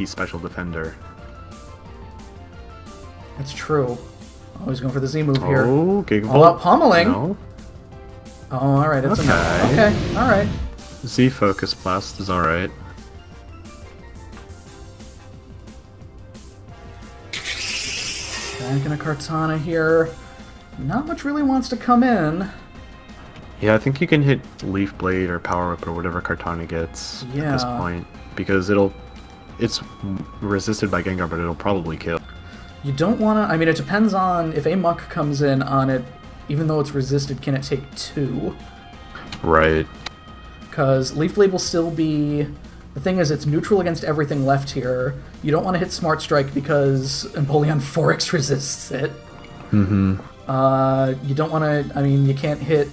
special defender. That's true. Oh, he's going for the Z move here. Oh, Gigavolt. All out pummeling. No. Oh, alright, it's enough. Okay, alright. Z Focus Blast is alright. Back in a Kartana here. Not much really wants to come in. Yeah, I think you can hit Leaf Blade or Power Whip or whatever Kartana gets at this point. Because it's resisted by Gengar, but it'll probably kill. You don't want to... I mean, it depends on... If a Muck comes in on it, even though it's resisted, can it take 2? Right. Because Leaf Blade will still be... The thing is, it's neutral against everything left here. You don't want to hit Smart Strike because Empoleon 4X resists it. Mm-hmm. You don't want to... I mean, you can't hit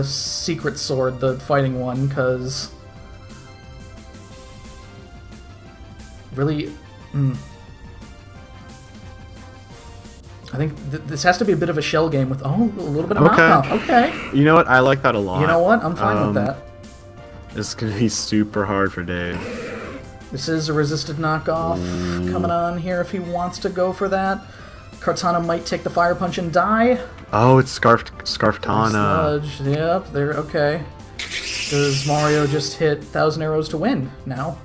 Secret Sword, the fighting one, because... Really... I think this has to be a bit of a shell game with... Oh, a little bit of knockoff. Okay. You know what? I like that a lot. You know what? I'm fine with that. This is going to be super hard for Dave. This is a resisted knockoff coming on here if he wants to go for that. Kartana might take the Fire Punch and die. Oh, it's Scarftana. Sludge. Yep, they're okay. Does Mario just hit 1,000 arrows to win now?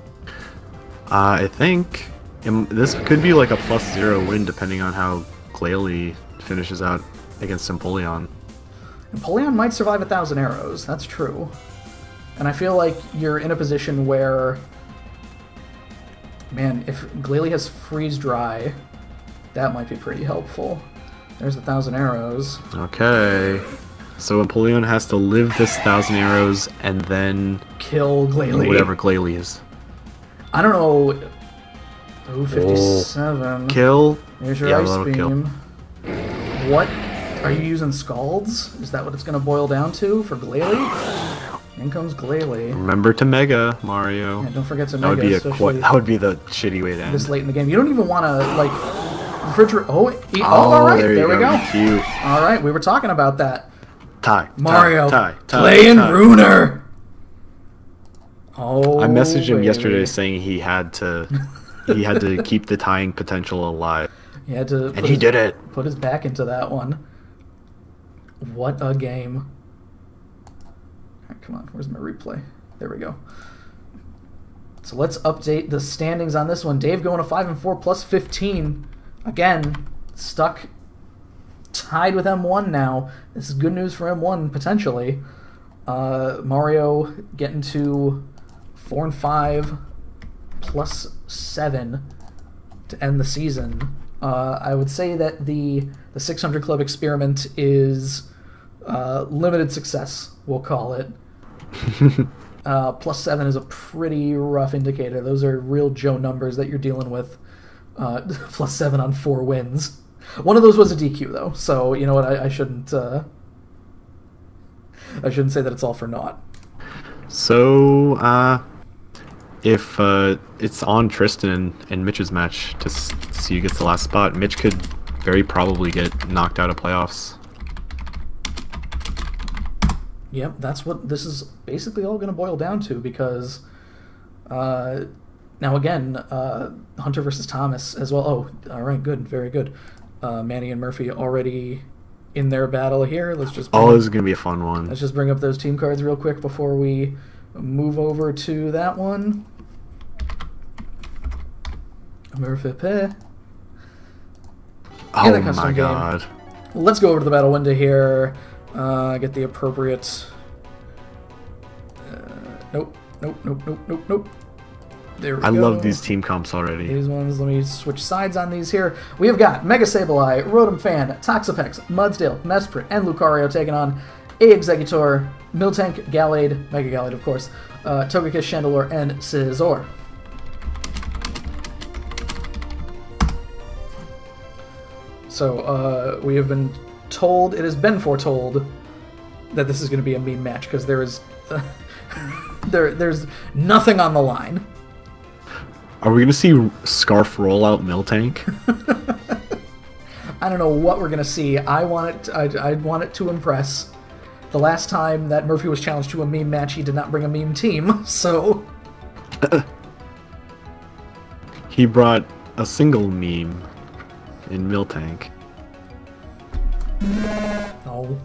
I think this could be like a +0 win depending on how Glalie finishes out against Empoleon. Empoleon might survive 1,000 arrows, that's true. And I feel like you're in a position where... Man, if Glalie has Freeze Dry, that might be pretty helpful. There's 1,000 arrows. Okay. So Empoleon has to live this 1,000 arrows and then... Kill Glalie. Whatever Glalie is. I don't know... Ooh, 57. Oh. Kill? There's your Ice Beam. What? Are you using Scalds? Is that what it's going to boil down to for Glalie? In comes Glalie. Remember to Mega, Mario. Yeah, don't forget to Mega. That would be the shitty way to end. This late in the game. You don't even want to, like, refrigerate... Oh, alright, there we go. Cute. Alright, we were talking about that. Mario, playing Runer! Oh, I messaged him yesterday saying he had to keep the tying potential alive. He had to... And he did it! Put his back into that one. What a game. Alright, come on, where's my replay? There we go. So let's update the standings on this one. Dave going to 5-4 plus 15. Again, stuck tied with M1 now. This is good news for M1, potentially. Mario getting to 4-5 plus 7 to end the season. I would say that the 600 Club experiment is limited success, we'll call it. Plus 7 is a pretty rough indicator. Those are real Joe numbers that you're dealing with. Plus 7 on 4 wins. One of those was a DQ, though, so you know what? I shouldn't say that it's all for naught. So, if it's on Tristan and Mitch's match to see who gets the last spot, Mitch could very probably get knocked out of playoffs. Yep, that's what this is basically all going to boil down to, because now again, Hunter versus Thomas as well. Oh, all right, good, very good. Manny and Murphy already in their battle here. Let's just this is going to be a fun one. Let's just bring up those team cards real quick before we move over to that one. Murphy. Oh my god. Game. Let's go over to the battle window here. Get the appropriate... Nope. There we go. I love these team comps already. These ones, let me switch sides on these here. We have got Mega Sableye, Rotom Fan, Toxapex, Mudsdale, Mesprit, and Lucario taking on Exeggutor, Miltank, Gallade, Mega Gallade of course, Togekiss, Chandelure, and Scizor. So, we have been told, it has been foretold, that this is going to be a meme match because there is there's nothing on the line. Are we gonna see Scarf rollout Miltank? I don't know what we're gonna see. I want it. I want it to impress. The last time that Murphy was challenged to a meme match, he did not bring a meme team. So he brought a single meme in Miltank. Oh,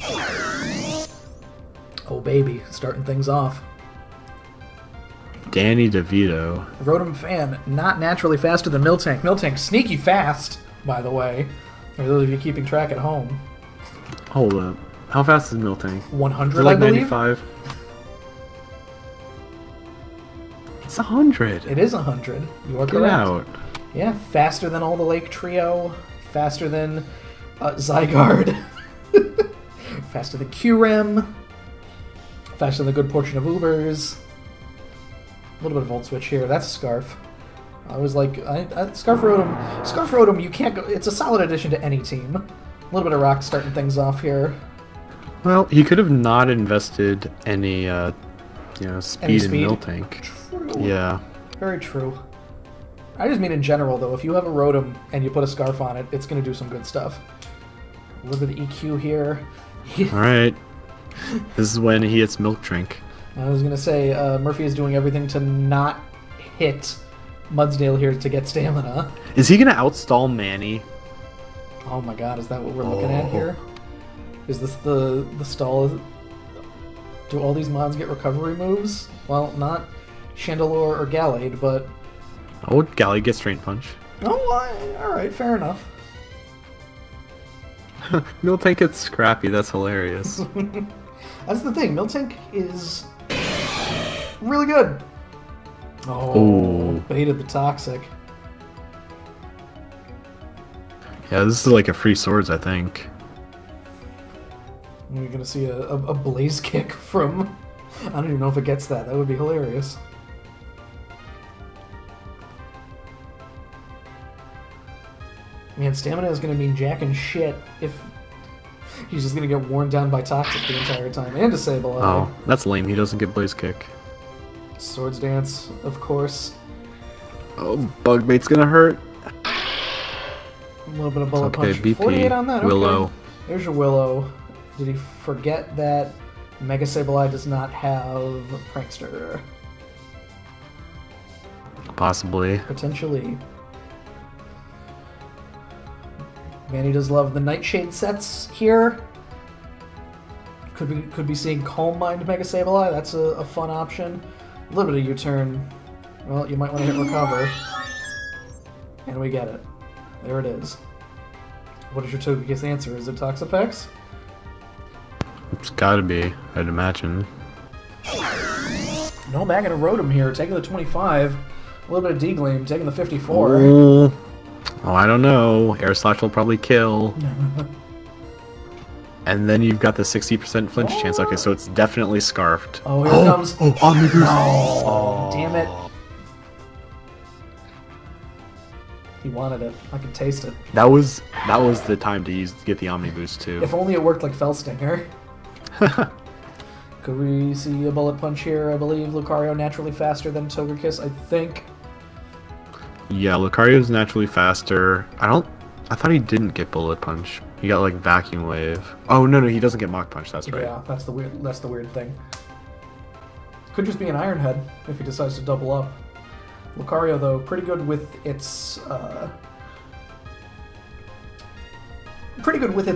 oh baby, starting things off. Danny DeVito. Rotom fan, not naturally faster than Miltank. Miltank, sneaky fast, by the way. For those of you keeping track at home. Hold up. How fast is Miltank? 100, like I believe? 95? It's 100. It is 100. You are Get correct. out. Yeah, faster than all the Lake Trio. Faster than Zygarde. Faster than Qrem. Faster than a good portion of Ubers. A little bit of Volt Switch here. That's a Scarf. I was like, Scarf Rotom, you can't go. It's a solid addition to any team. A little bit of Rock starting things off here. Well, he could have not invested any, speed in Miltank. True. Yeah. Very true. I just mean in general, though, if you have a Rotom and you put a Scarf on it, it's going to do some good stuff. A little bit of EQ here. Alright. This is when he hits Milk Drink. I was going to say, Murphy is doing everything to not hit Mudsdale here to get stamina. Is he going to outstall Manny? Oh my god, is that what we're looking at here? Is this the stall? Do all these mods get recovery moves? Well, not Chandelure or Gallade, but... Oh, Galley gets Drain Punch. Oh, alright, fair enough. Miltank gets Scrappy, that's hilarious. That's the thing, Miltank is really good. Oh, Ooh. baited the Toxic. Yeah, this is like a free swords, I think. We're gonna see a Blaze Kick from... I don't even know if it gets that. That would be hilarious. Man, stamina is gonna mean jack and shit if he's just gonna get worn down by Toxic the entire time. And Disable Eye. Oh, that's lame. He doesn't get Blaze Kick. Swords Dance, of course. Oh, Bug Bait's gonna hurt. A little bit of Bullet Okay, Punch. BP. 48 on that. Willow. Okay. There's your Willow. Did he forget that Mega Sableye does not have Prankster? Possibly. Potentially. Manny does love the Nightshade sets here. Could be seeing Calm Mind Mega Sableye. That's a fun option. A little bit of U-turn. Well, you might want to hit Recover. And we get it. There it is. What is your Togekiss answer? Is it Toxapex? It's gotta be, I'd imagine. No, back at a Rotom here, taking the 25. A little bit of D-Gleam, taking the 54. Oh, I don't know. Air Slash will probably kill. And then you've got the 60% flinch chance. Okay, so it's definitely Scarfed. Oh, here it comes. Oh, Omniboost. Oh, damn it. He wanted it. I could taste it. That was the time to get the Omni Boost too. If only it worked like Fellstinger. Could we see a Bullet Punch here? I believe Lucario naturally faster than Togekiss, I think. Yeah, Lucario's naturally faster. I thought he didn't get Bullet Punch. He got like Vacuum Wave. Oh no, he doesn't get Mach Punch. That's right. Yeah, that's the weird thing. Could just be an Iron Head if he decides to double up. Lucario, though, pretty good with its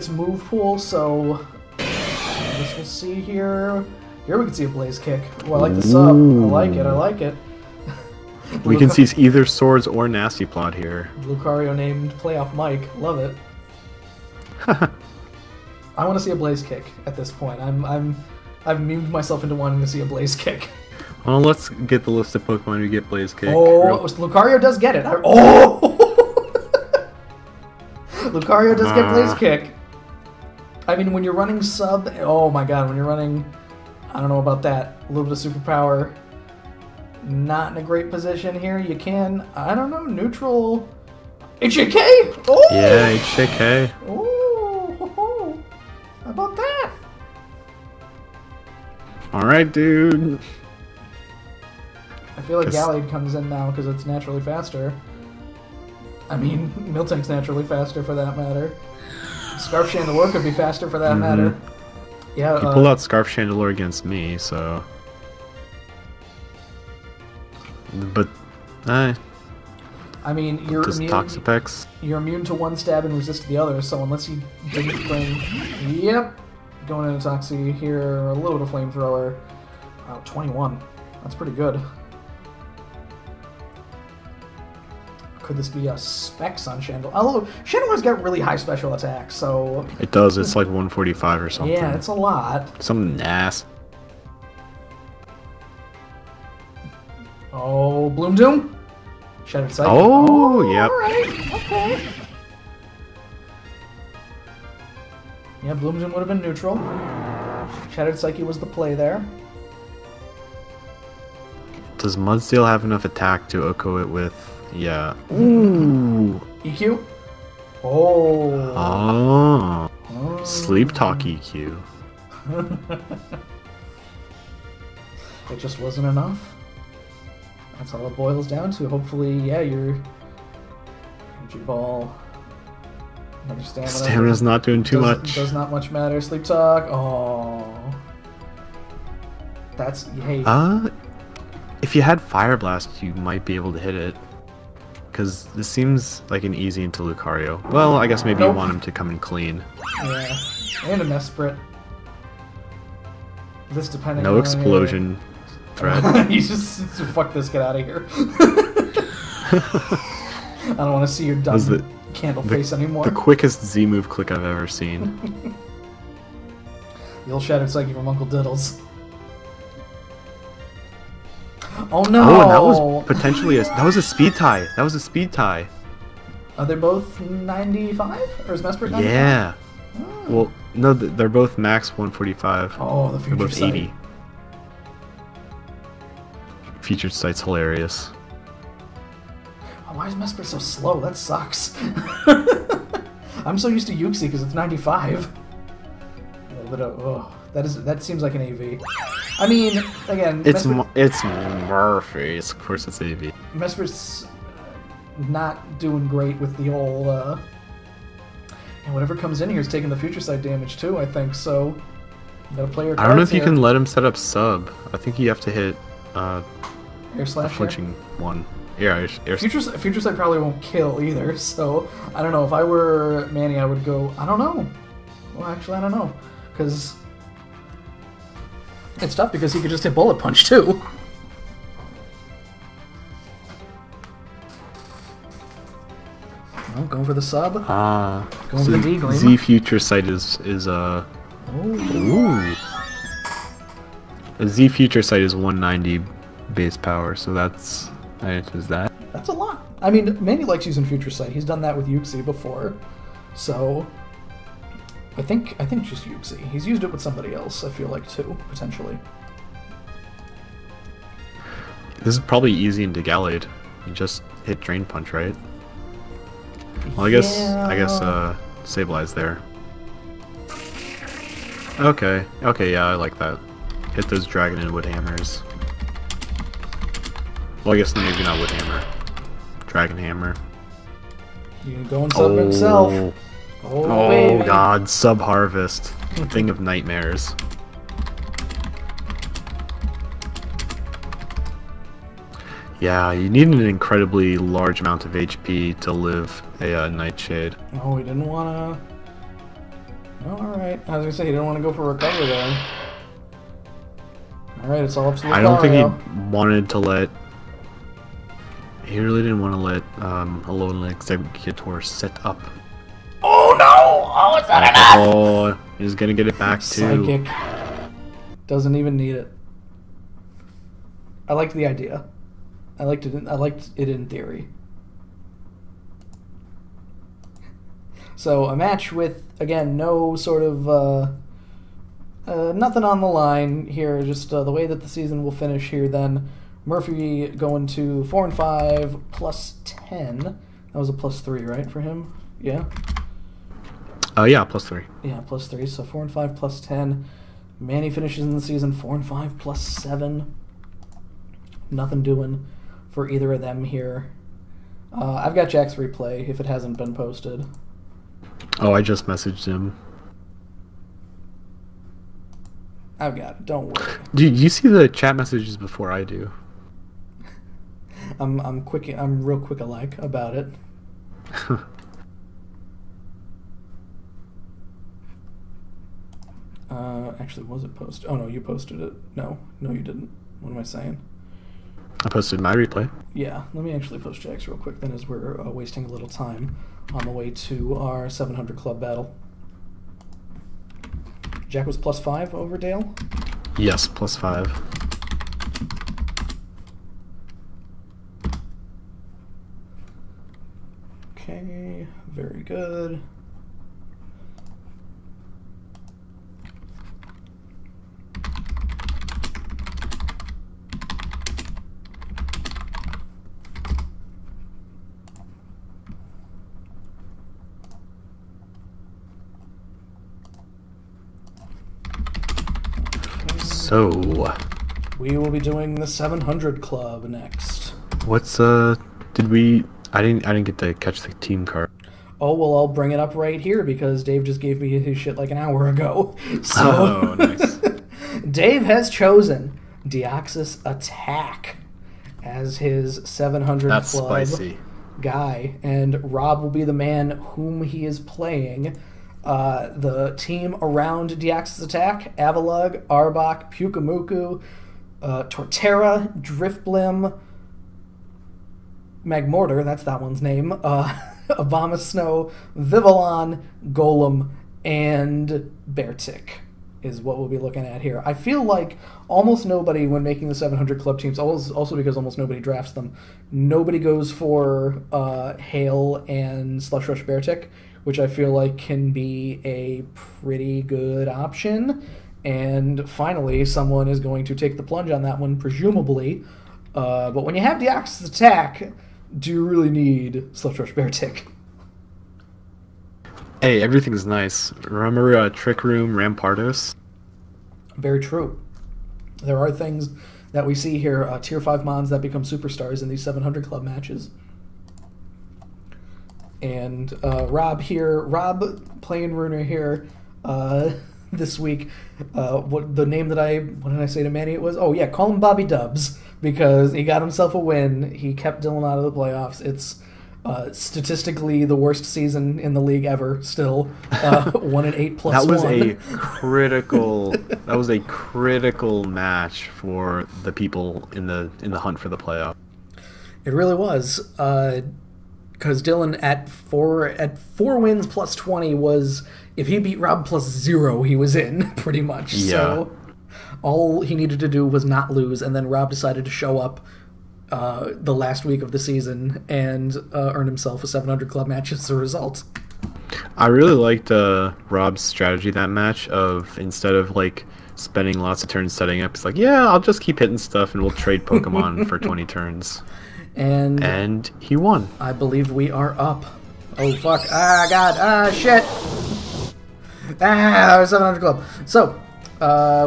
move pool. So I guess we'll see here. Here we can see a Blaze Kick. Oh, I like the sub. I like it. We can see either Swords or Nasty Plot here. Lucario named Playoff Mike. Love it. I want to see a Blaze Kick at this point. I've memed myself into wanting to see a Blaze Kick. Well, let's get the list of Pokemon who get Blaze Kick. Oh, Lucario does get it. Oh! Lucario does get Blaze Kick. I mean, when you're running sub... Oh my god, when you're running... I don't know about that. A little bit of superpower. Not in a great position here. You can... I don't know, neutral... HJK! Oh! Yeah, HJK. Oh! How about that? Alright, dude. I feel like Gallade comes in now because it's naturally faster. I mean, Miltank's naturally faster for that matter. Scarf Chandelure could be faster for that matter. Yeah, you pulled out Scarf Chandelure against me, so... But, I mean, you're just immune. Toxapex. You're immune to one stab and resist the other. So unless you didn't bring, yep, going into Toxie here, a little bit of flamethrower. Wow, 21. That's pretty good. Could this be a Specs on Chandelure? Although Chandelure's got really high special attacks, so it does. It's like 145 or something. Yeah, it's a lot. Some nasty. Oh, Bloom Doom? Shattered Psyche. Oh, yep. Alright, okay. Yeah, Bloom Doom would have been neutral. Shattered Psyche was the play there. Does Mudsteel have enough attack to Oko it with... Yeah. Ooh. EQ? Oh. Sleep Talk EQ. It just wasn't enough. That's all it boils down to. Hopefully, yeah, your energy ball. Another stamina. Stamina's not doing too much. Does not much matter. Sleep Talk. Oh. That's... Hey. If you had Fire Blast, you might be able to hit it. Because this seems like an easy into Lucario. Well, I guess maybe you want him to come in clean. Yeah. And a Mesprit. This depending no on... explosion threat. You just fuck this, get out of here. I don't want to see your dumb candle face anymore. The quickest Z move click I've ever seen. The old Shattered Psyche from Uncle Diddles. Oh no! Oh, and that was potentially that was a speed tie. That was a speed tie. Are they both 95? Or is Mesprit 95? Yeah. Oh. Well, no, they're both max 145. Oh, the future both 80. Featured Sight's hilarious. Oh, why is Mesprit so slow? That sucks. I'm so used to Yuxi because it's 95. That seems like an AV. I mean, again, it's Murphy. Of course, it's AV. Mesprit's not doing great with the old. And whatever comes in here is taking the future sight damage too. I think so. You gotta play your cards. I don't know if you can let him set up sub. I think you have to hit Air Slash. A flinching one. Yeah, future sight probably won't kill either. So I don't know. If I were Manny, I would go. I don't know. Well, actually, I don't know, because. It's tough because he could just hit Bullet Punch, too. Well, going for the sub. Going for the D-Gleam. Z Future Sight is Ooh. A Z Future Sight is 190 base power, so that's... Is that? That's a lot. I mean, Manny likes using Future Sight. He's done that with Yuxi before. So... I think just Yuxi. He's used it with somebody else, I feel like, too, potentially. This is probably easy into Gallade. You just hit Drain Punch, right? Well, I guess Sableye there. Okay, yeah, I like that. Hit those Dragon and Wood Hammers. Well, I guess maybe not Wood Hammer. Dragon Hammer. You can go and sub himself. Oh god, Sub Harvest. Thing of nightmares. Yeah, you need an incredibly large amount of HP to live a Nightshade. Oh, he didn't want to... Oh, alright. I was going to say, he didn't want to go for recovery there. Alright, it's all up to Lucario. I don't think he wanted to let... He really didn't want to let Alolan Exeggutor set up. Oh no! Oh, it's not enough! Oh, he's gonna get it back too. Psychic. Doesn't even need it. I liked the idea. I liked it in theory. So a match with, again, no sort of nothing on the line here. Just the way that the season will finish here. Then Murphy going to 4 and 5 plus 10. That was a plus 3, right, for him? Yeah. Yeah, plus 3. Yeah, plus 3. So 4 and 5 plus 10. Manny finishes in the season 4-5 plus 7. Nothing doing for either of them here. I've got Jack's replay if it hasn't been posted. Oh, I just messaged him. I've got it. Don't worry. Do you see the chat messages before I do? I'm quick. I'm real quick alike about it. Actually, was it posted? Oh no, you posted it. No, you didn't. What am I saying? I posted my replay. Yeah, let me actually post Jack's real quick then, as we're wasting a little time on the way to our 700 club battle. Jack was +5 over Dale? Yes, +5. Okay, very good. So, we will be doing the 700 club next. What's I didn't get to catch the team card. Oh, well, I'll bring it up right here because Dave just gave me his shit like an hour ago. So, oh, nice. Dave has chosen Deoxys Attack as his 700 That's club spicy. guy, and Rob will be the man whom he is playing. The team around Deoxys Attack: Avalug, Arbok, Pukamuku, Torterra, Driftblim, Magmortar, that's that one's name, Abomasnow, Vivillon, Golem, and Beartick is what we'll be looking at here. I feel like almost nobody, when making the 700 club teams, also because almost nobody drafts them, nobody goes for Hail and Slush Rush Beartick, which I feel like can be a pretty good option. And finally, someone is going to take the plunge on that one, presumably. But when you have Deoxys Attack, do you really need Slush Rush Beartick? Hey, everything's nice. Remember Trick Room Rampardos? Very true. There are things that we see here, Tier 5 mons that become superstars in these 700 club matches. And Rob playing Runer here this week. What did I say to Manny it was? Oh yeah, call him Bobby Dubs, because he got himself a win. He kept Dylan out of the playoffs. It's statistically the worst season in the league ever. Still, 1-8 plus. That was 1. a critical. That was a critical match for the people in the hunt for the playoff. It really was. Because Dylan at four wins plus 20 was, if he beat Rob plus 0, he was in, pretty much. Yeah. So all he needed to do was not lose, and then Rob decided to show up the last week of the season and earn himself a 700 club match as a result. I really liked Rob's strategy that match of, instead of like spending lots of turns setting up, it's like, yeah, I'll just keep hitting stuff and we'll trade Pokemon for 20 turns. And he won. I believe we are up. Oh, fuck. Ah, God. Ah, shit. Ah, 700 club. So,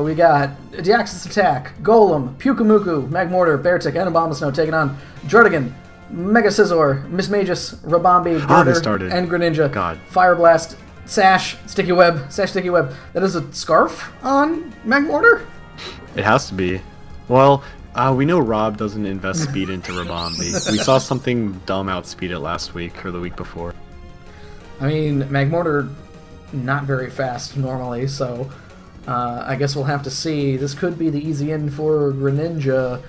we got Deoxys Attack, Golem, Pukamuku, Magmortar, Beartick, and Abomasnow taking on Jordigan, Mega Scizor, Mismagus, Rabombi, Girder, and Greninja. God. Fire Blast, Sash, Sticky Web. That is a scarf on Magmortar? It has to be. Well, we know Rob doesn't invest speed into Rabombi. We saw something dumb outspeed it last week or the week before. I mean, Magmortar not very fast normally, so I guess we'll have to see. This could be the easy in for Greninja.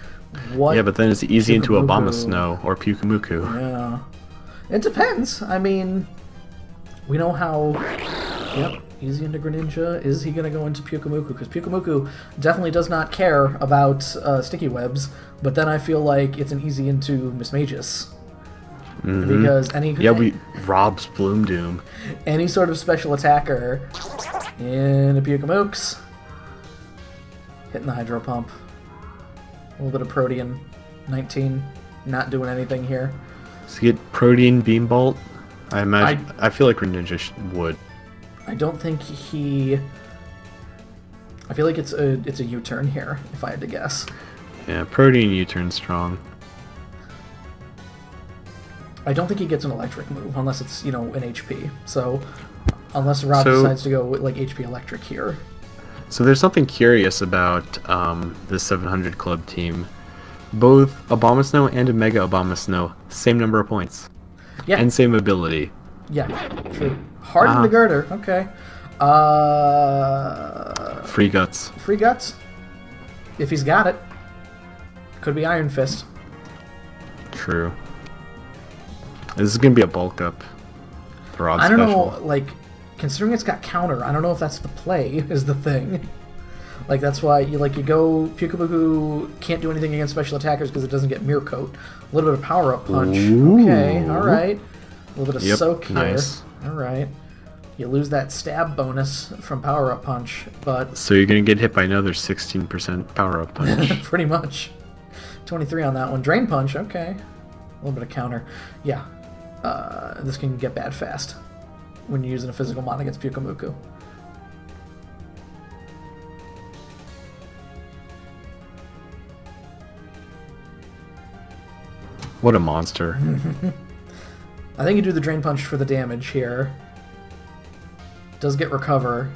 Yeah, but then it's easy into Abomasnow or Pukamuku. Yeah. It depends. I mean, we know how... Yep, easy into Greninja. Is he going to go into Pukamuku? Because Pukamuku definitely does not care about sticky webs, but then I feel like it's an easy into Mismagus. Mm-hmm. Because Rob's Bloom Doom. Any sort of special attacker in a Pukamooks. Hitting the Hydro Pump. A little bit of Protean. 19. Not doing anything here. So you get Protean Beam Bolt? I feel like Greninja would. I don't think he... I feel like it's a U-turn here, if I had to guess. Yeah, Protean U-turn strong. I don't think he gets an electric move unless it's, an HP. So, unless Rob decides to go with, like, HP electric here. So there's something curious about this 700 Club team. Both Abomasnow and Mega Abomasnow, same number of points. Yeah. And same ability. Yeah, true. Harden the Girder, okay. Free Guts. Free Guts. If he's got it. Could be Iron Fist. True. This is going to be a bulk up. For odd I don't special. know, like, considering it's got counter, I don't know if that's the play, is the thing. Like, that's why you go, Pyukumuku can't do anything against special attackers because it doesn't get Mirror Coat. A little bit of Power Up Punch. Ooh. Okay, alright. A little bit of Soak here. Nice. Alright. You lose that stab bonus from Power Up Punch, but... So you're going to get hit by another 16% Power Up Punch. Pretty much. 23 on that one. Drain Punch, okay. A little bit of counter. Yeah. This can get bad fast when you're using a physical mod against Pyukumuku. What a monster. I think you do the Drain Punch for the damage here. Does get Recover.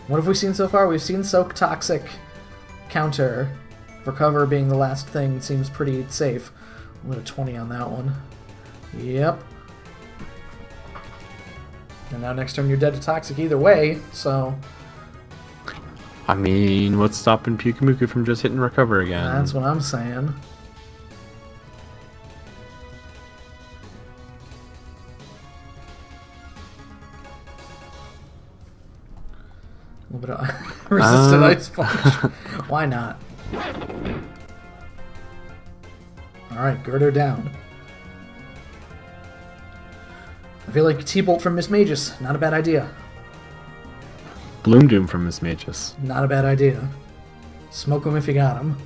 What have we seen so far? We've seen Soak, Toxic, Counter. Recover being the last thing seems pretty safe. I'm going to 20 on that one. Yep. And now next turn you're dead to Toxic either way, so... I mean, what's stopping Pyukumuku from just hitting Recover again? That's what I'm saying. A little bit of resistant Ice Punch. Why not? Alright, Girder down. I feel like T-Bolt from Miss Magus, not a bad idea. Bloom Doom from Miss Magus. Not a bad idea. Smoke him if you got him.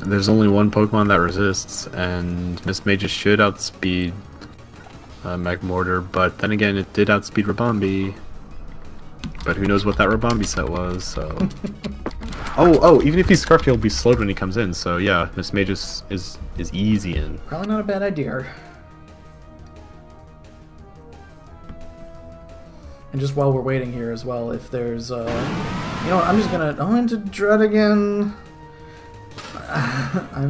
There's only one Pokemon that resists, and Miss Magus should outspeed Magmortar, but then again, it did outspeed Rabombi. But who knows what that Rabombi set was, so... oh, even if he's Scarfed, he'll be slowed when he comes in, so yeah, Miss Magus is easy in. Probably not a bad idea. And just while we're waiting here as well, if there's, you know what, I'm just gonna... Oh, into Dread again. I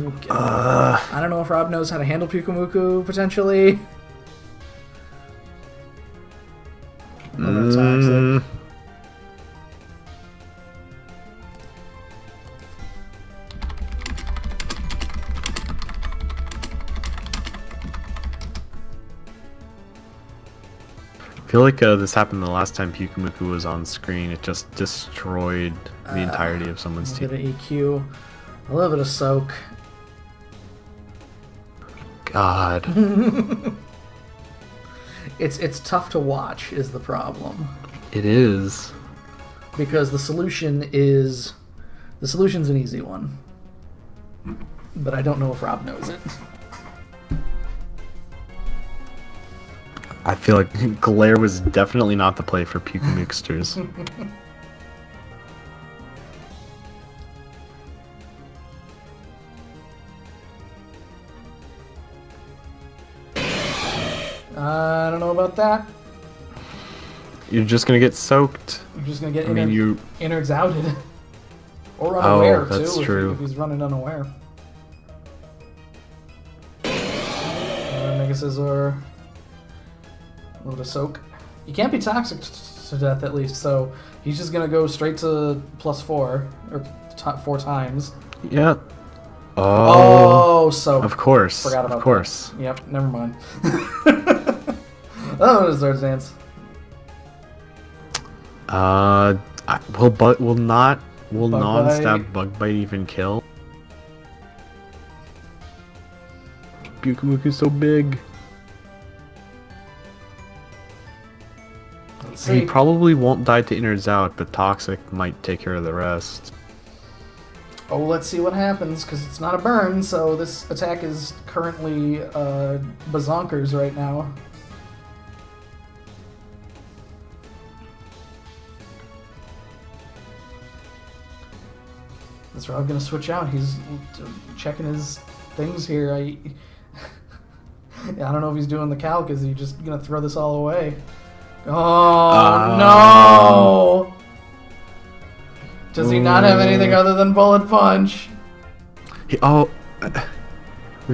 don't know if Rob knows how to handle Pyukumuku, potentially. Toxic. I feel like this happened the last time Pyukumuku was on screen. It just destroyed the entirety of someone's team. A bit of EQ, a little bit of Soak. God. It's tough to watch is the problem. It is. Because the solution's an easy one. But I don't know if Rob knows it. I feel like Glare was definitely not the play for Pyukumuksters. I don't know about that. You're just gonna get soaked. You're just gonna get innards outed. Or unaware, that's too, true. If he's running unaware. Mega Scizor. A little bit of Soak. You can't be Toxic to death, at least, so he's just gonna go straight to +4, or 4 times. Yeah. Oh, Soak. Of course. Forgot about of course. that. Yep, never mind. Oh, it was Zard's Dance. Will non-stab Bug Bite even kill? Pyukumuku's so big. Let's He see. probably won't die to innards out, but Toxic might take care of the rest. Oh, let's see what happens, because it's not a burn, so this attack is currently bazonkers right now. That's Rob gonna switch out. He's checking his things here. I don't know if he's doing the calc. Is he just gonna throw this all away? Oh no! Does he not have anything other than bullet punch? We've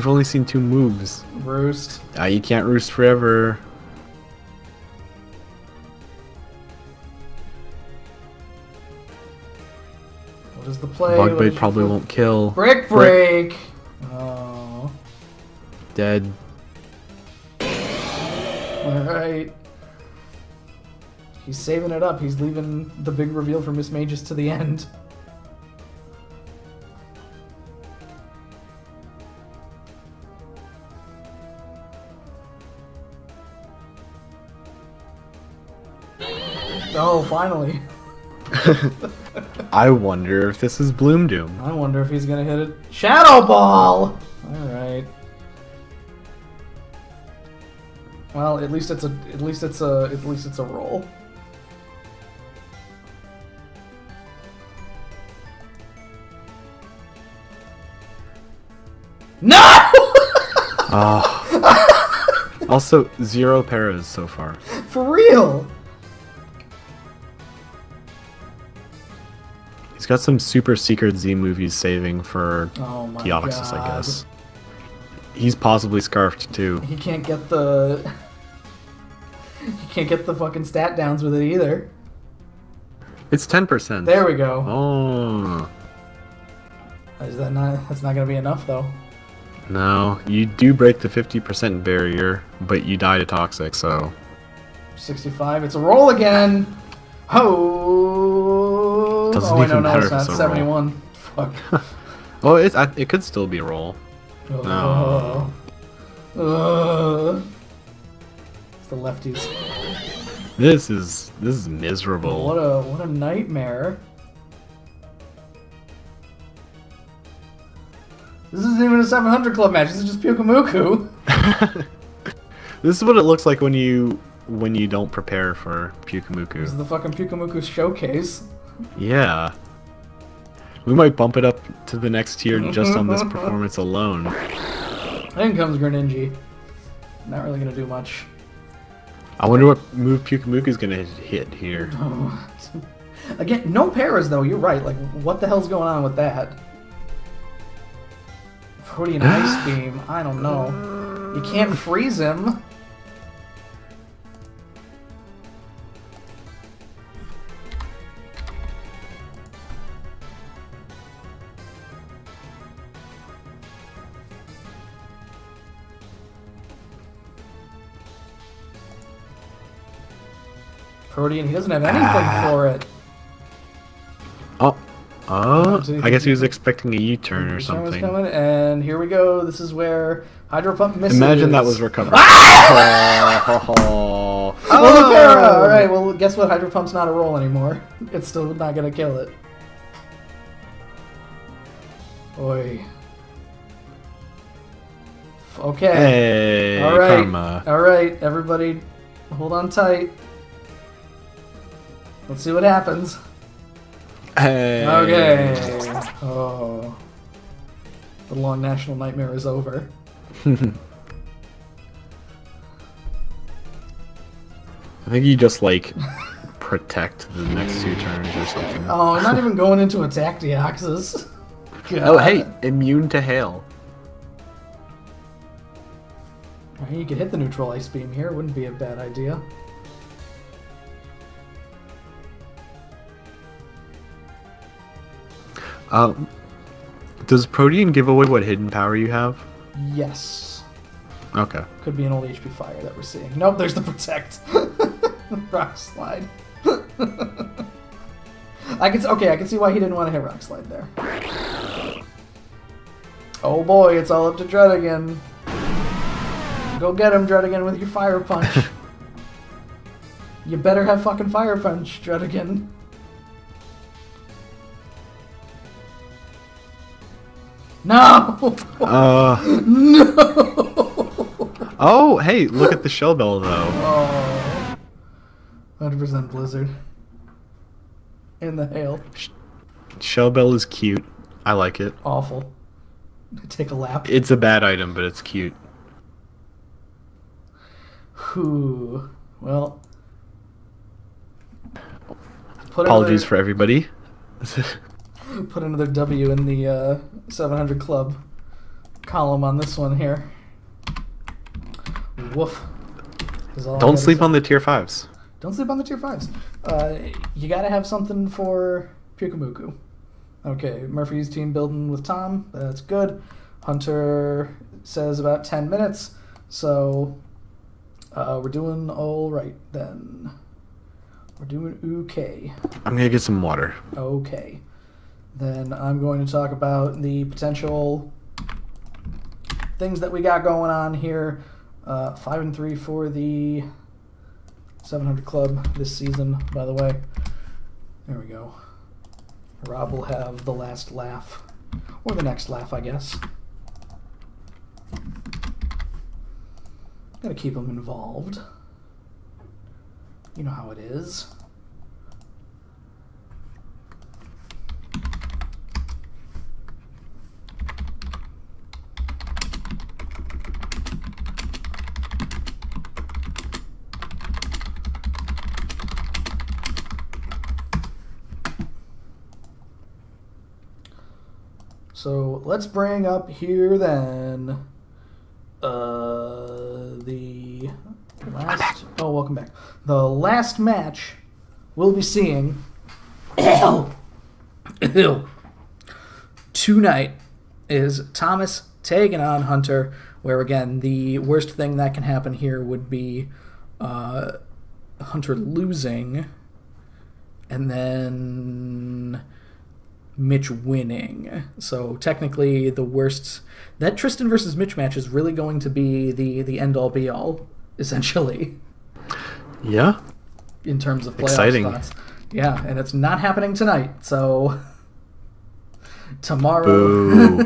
only seen 2 moves. Roost. You can't roost forever. What is the play? Bug bait probably won't kill. Brick break. Oh. Dead. All right. He's saving it up. He's leaving the big reveal for Miss Magus to the end. Oh, finally. I wonder if this is Bloom Doom. I wonder if he's gonna hit it. Shadow Ball! Alright. Well, at least it's a roll. No! Also, 0 paras so far. For real? He's got some super secret Z movies saving for Oh my Deoxys, God. I guess. He's possibly scarfed too. He can't get the... He can't get the fucking stat downs with it either. It's 10%. There we go. Oh. Is that not... That's not gonna be enough, though. No, you do break the 50% barrier, but you die to toxic, so... 65. It's a roll again! Oh! Doesn't oh, even no, matter it's if not. it's a 71. Fuck. Well, it could still be a roll. Oh. No. It's the lefties. This is miserable. What a nightmare. This isn't even a 700 club match. This is just Pyukamuku. This is what it looks like when you don't prepare for This is Pyukamuku. the fucking Pyukamuku showcase. Yeah. We might bump it up to the next tier just on this performance alone. In comes Greninja. Not really gonna do much. I wonder what move Pyukamuku's gonna hit here. Again, no paras though. You're right. Like, what the hell's going on with that? Protean Ice Beam. I don't know. You can't freeze him. Protean, he doesn't have anything for it. I guess he was expecting a U-turn or U-turn was something. coming, and here we go. This is where Hydro Pump misses. Imagine that was recovered. Oh, the para! Alright, well, guess what? Hydro Pump's not a roll anymore. It's still not gonna kill it. Oi. Okay. Hey, Alright. karma. Alright, everybody, hold on tight. Let's see what happens. Hey. Okay. Oh. The long national nightmare is over. I think you just, like, protect the next 2 turns or something. Oh, I'm not even going into attack Deoxys. Oh, hey, immune to hail. You could hit the neutral ice beam here. Wouldn't be a bad idea. Does Protean give away what hidden power you have? Yes. Okay. Could be an old HP fire that we're seeing. Nope, there's the protect. Rock slide. I can see why he didn't want to hit rock slide there. Oh boy, it's all up to Dredigan. Go get him, Dredigan, with your fire punch. You better have fucking fire punch, Dredigan. No! No! Oh, hey, look at the Shell Bell, though. Oh. 100% Blizzard. In the hail. Shell Bell is cute. I like it. Awful. Take a lap. It's a bad item, but it's cute. Whew. Well, Apologies for everybody. put another W in the 700 Club column on this one here. Woof. Don't sleep on the tier 5s. Don't sleep on the tier 5s. You gotta have something for Pyukumuku. Okay, Murphy's team building with Tom. That's good. Hunter says about 10 minutes. So we're doing all right then. We're doing okay. I'm going to get some water. Okay. Then I'm going to talk about the potential things that we got going on here. 5-3 for the 700 Club this season, by the way. There we go. Rob will have the last laugh. Or the next laugh, I guess. Gotta keep him involved. You know how it is. So let's bring up here then the last. Oh, welcome back. The last match we'll be seeing tonight is Thomas taking on Hunter. Where again, the worst thing that can happen here would be Hunter losing, and then Mitch winning. So technically the worst, that Tristan versus Mitch match is really going to be the end all be all, essentially. Yeah. In terms of playoff Exciting. spots. Yeah, and it's not happening tonight, so tomorrow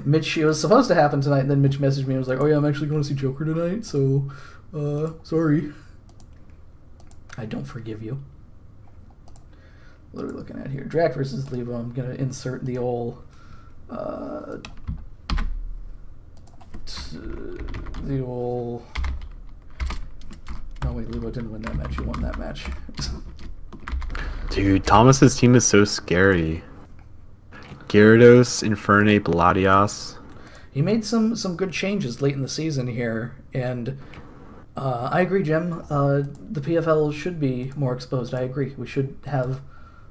Mitch, it was supposed to happen tonight, and then Mitch messaged me and was like, oh yeah, I'm actually going to see Joker tonight, so sorry. I don't forgive you. What are we looking at here? Drac versus Levo. I'm going to insert the old oh wait, Levo didn't win that match. He won that match. Dude, Thomas's team is so scary. Gyarados, Infernape, Latias. He made some good changes late in the season here, and I agree, Jim. The PFL should be more exposed. I agree. We should have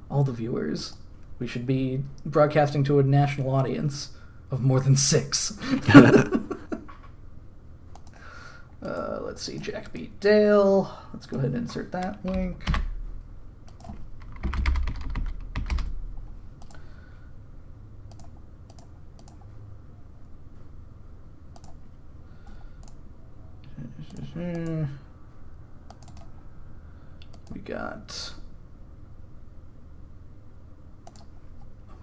all the viewers. We should be broadcasting to a national audience of more than 6. Let's see. Jack beat Dale. Let's go ahead and insert that link. We got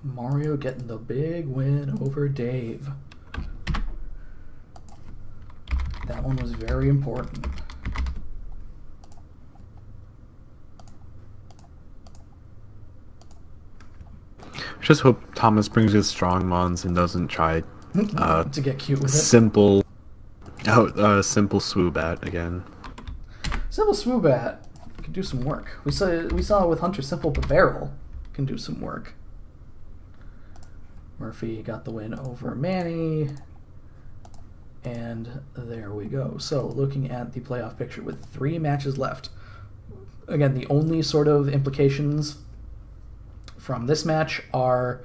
Mario getting the big win over Dave. That one was very important. Just hope Thomas brings his strong mons and doesn't try to get cute with it. Simple Swoobat again. Simple Swoobat can do some work. We saw with Hunter Simple Barrel can do some work. Murphy got the win over Manny. And there we go. So looking at the playoff picture with 3 matches left. Again, the only sort of implications from this match are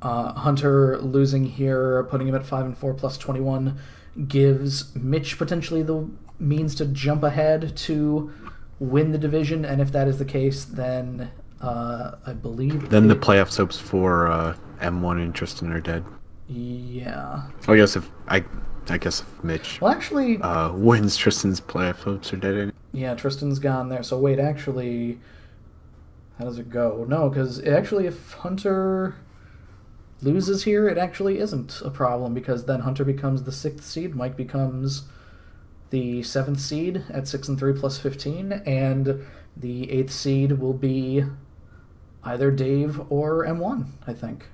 Hunter losing here, putting him at 5-4 plus 21, gives Mitch potentially the means to jump ahead to win the division, and if that is the case, then I believe... Then the playoff hopes for M1 and Tristan are dead. Yeah. I guess if Mitch wins, Tristan's playoff hopes are dead. Yeah, Tristan's gone there. So wait, actually, how does it go? No, because actually if Hunter loses here, it actually isn't a problem, because then Hunter becomes the 6th seed, Mike becomes the 7th seed at 6-3 plus 15, and the 8th seed will be either Dave or M1, I think.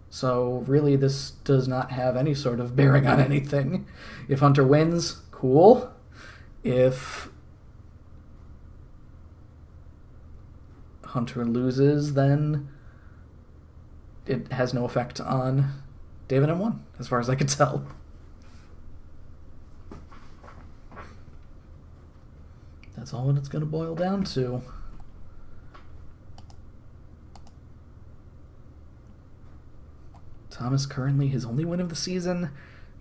So really, this does not have any sort of bearing on anything. If Hunter wins, cool. If Hunter loses, then it has no effect on David M1, as far as I could tell. That's all it's going to boil down to. Thomas currently his only win of the season,